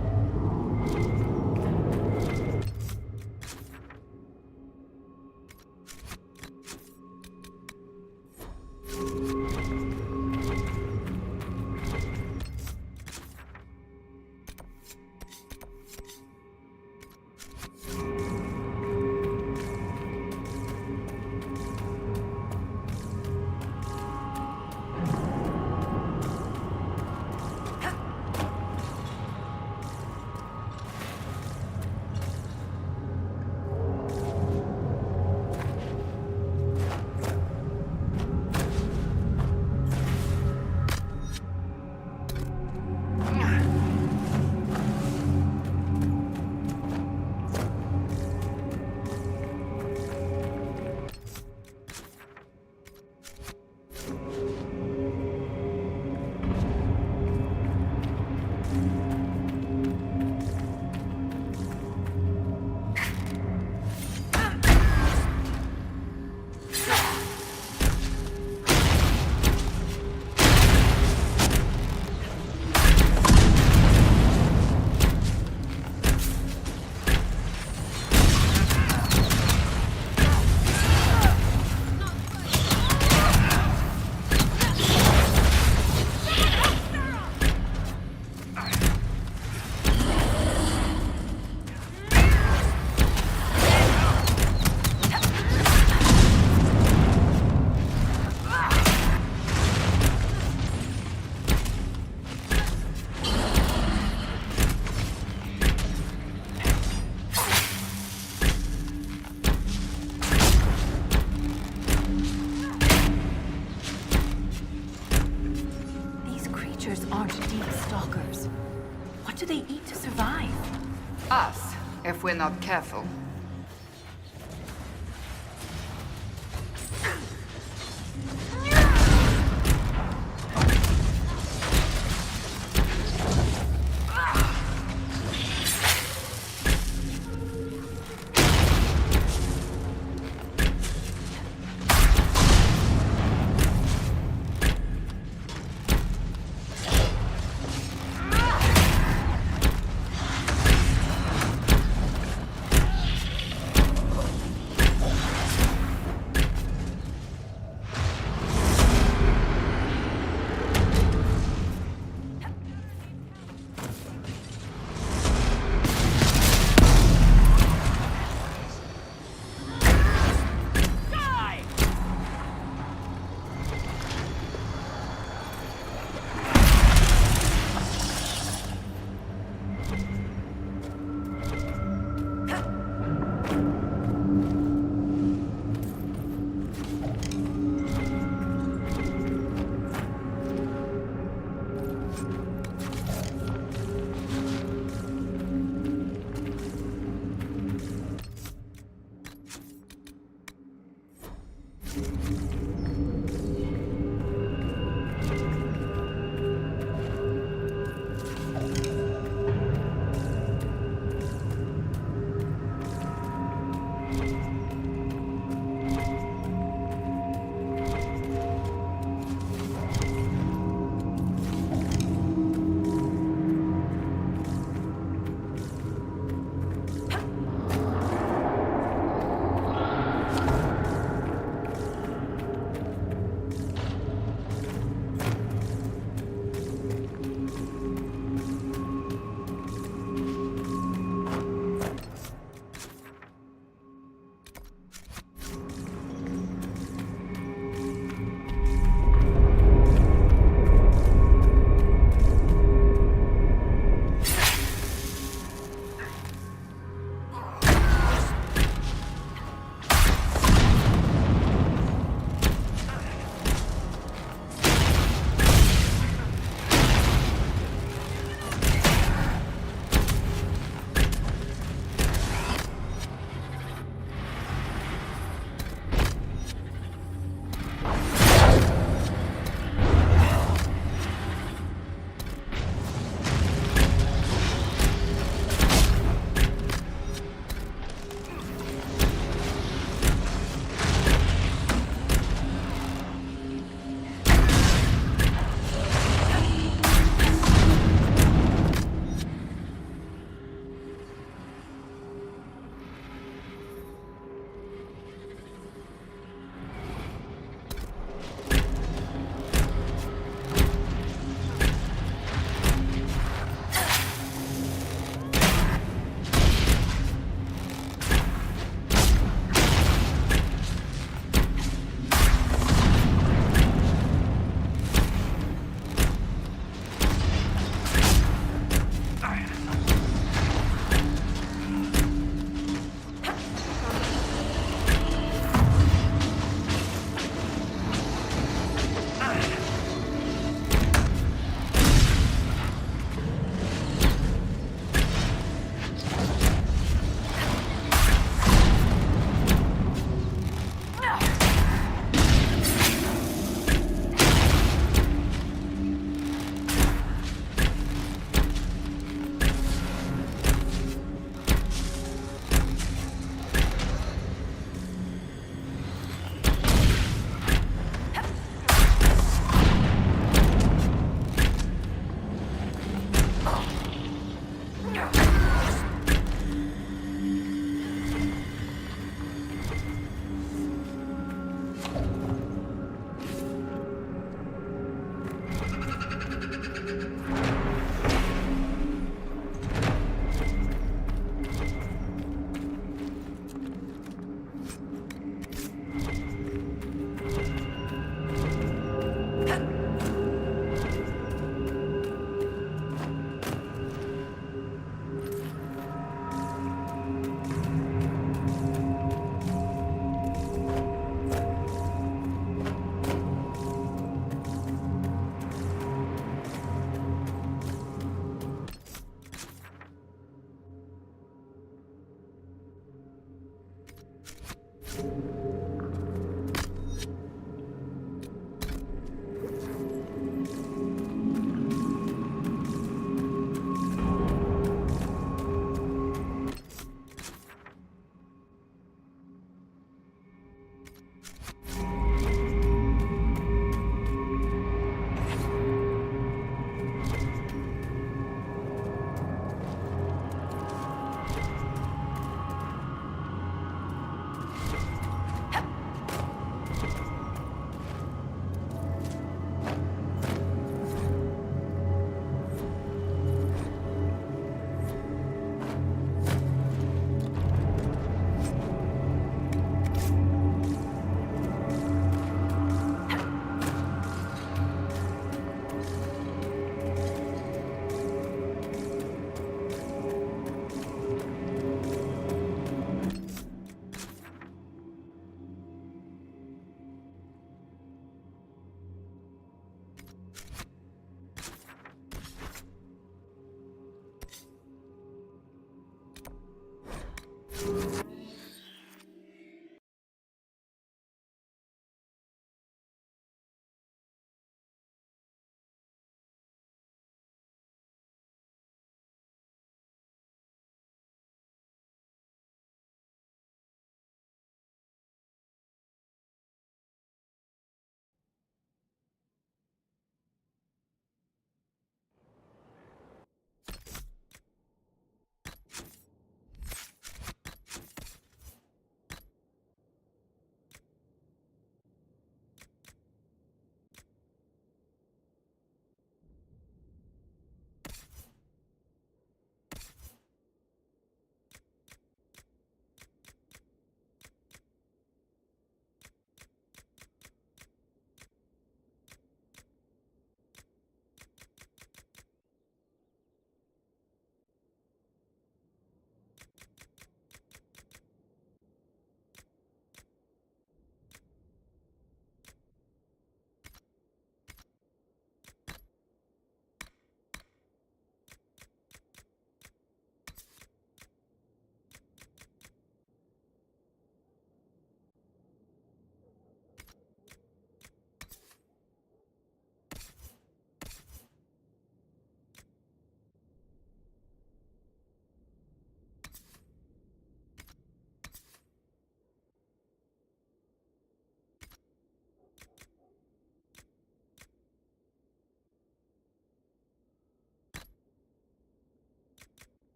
Us, if we're not careful.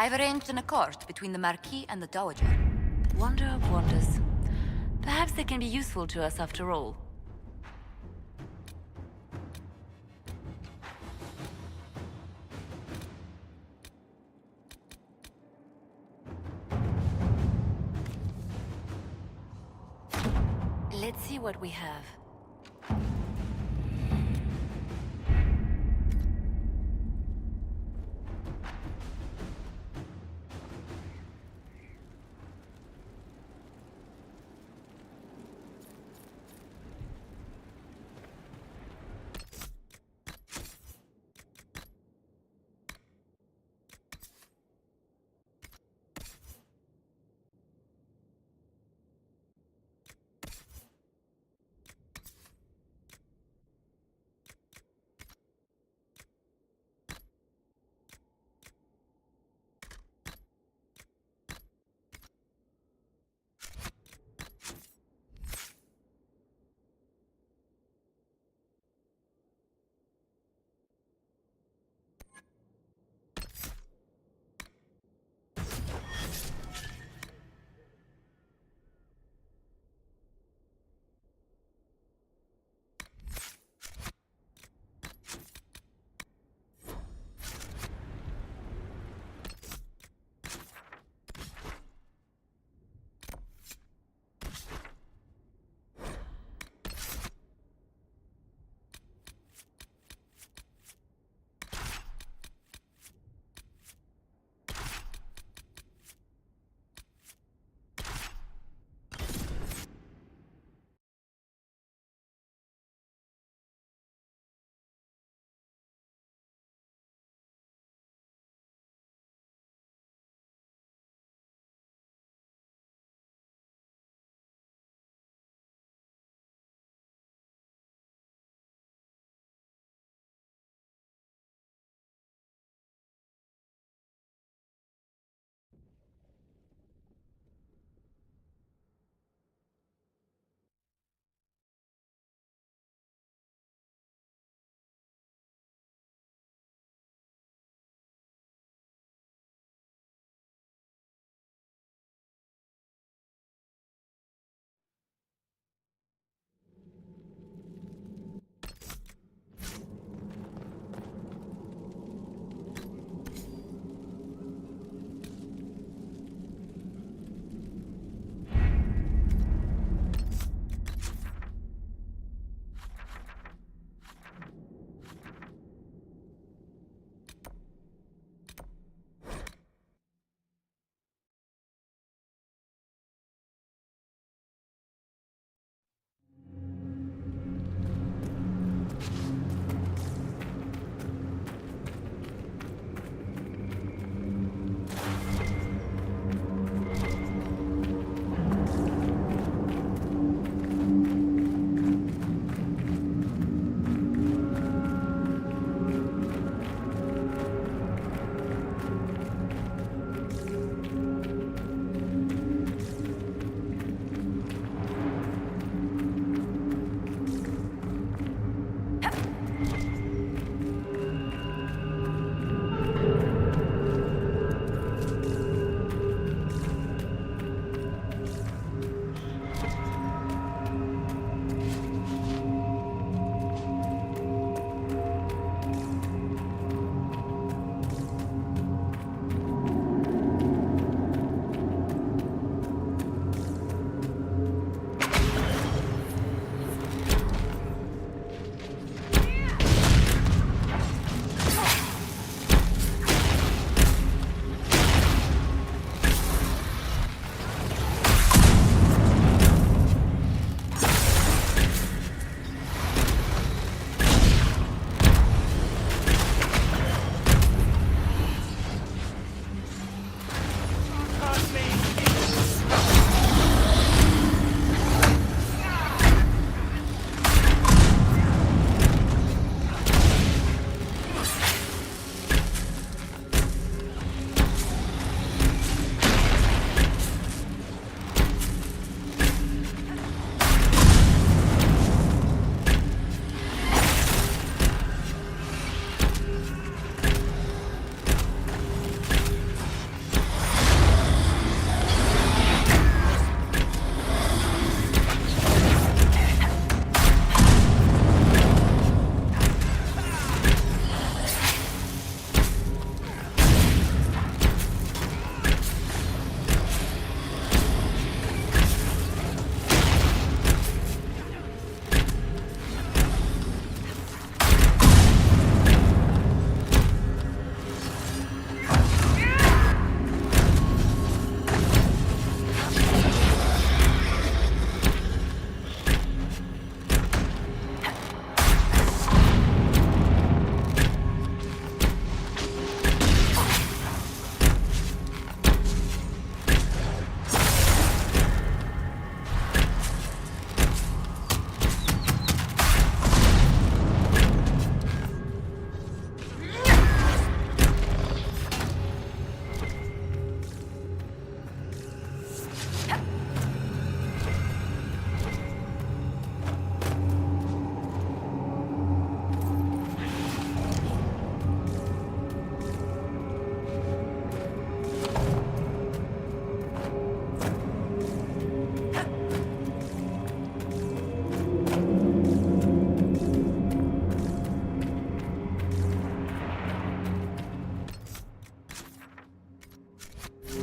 I've arranged an accord between the Marquis and the Dowager. Wonder of wonders. Perhaps they can be useful to us after all. Let's see what we have. Words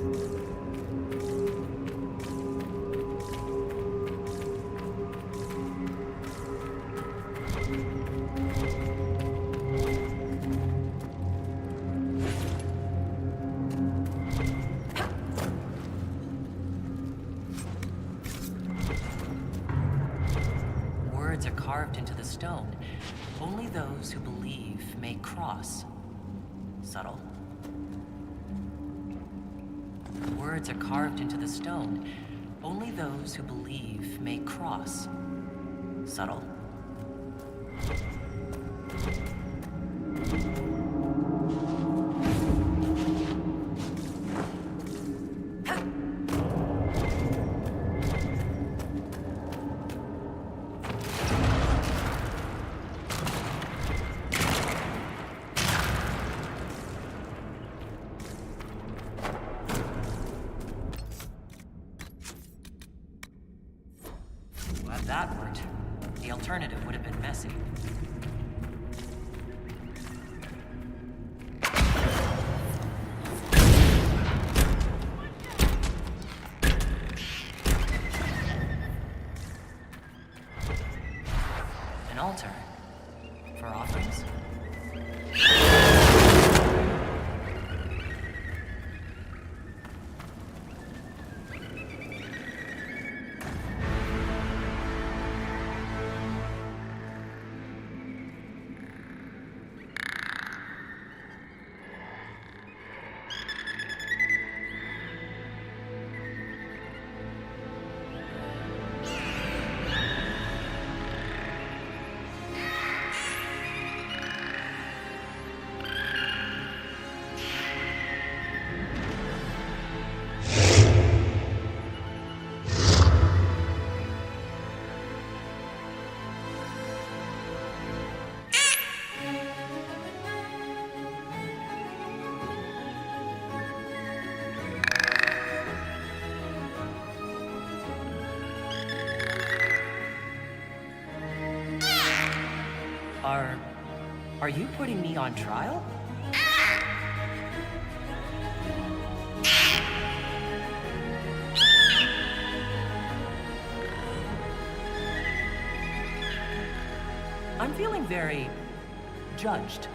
are carved into the stone. Only those who believe may cross. Subtle. Words are carved into the stone. Only those who believe may cross. Subtle. Glad that worked. The alternative would have been messy. An altar? For offerings? Are you putting me on trial? I'm feeling very judged.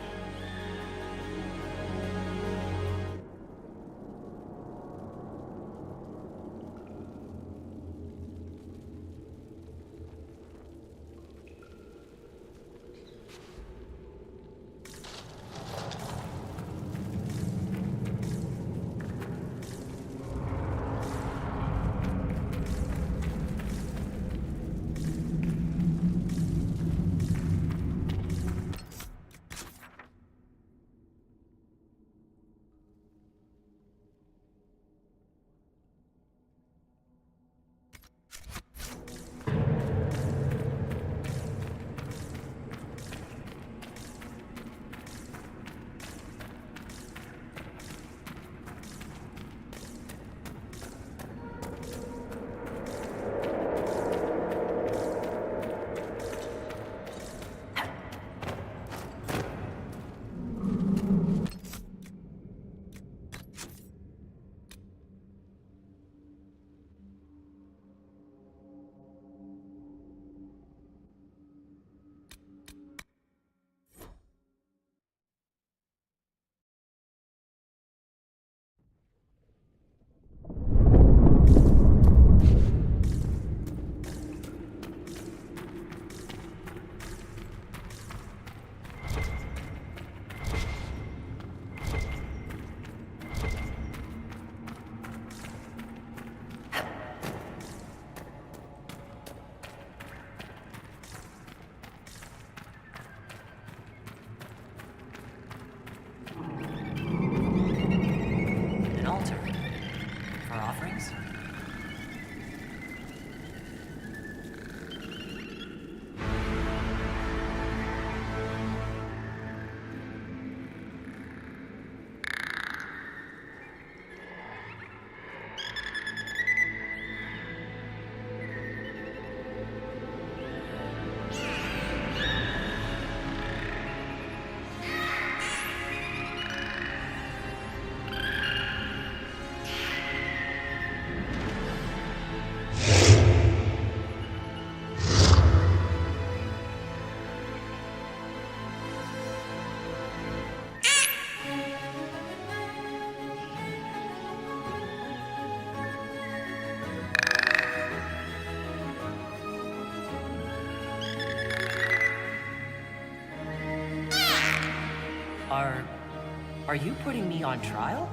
Are you putting me on trial?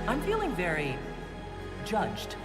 I'm feeling very judged.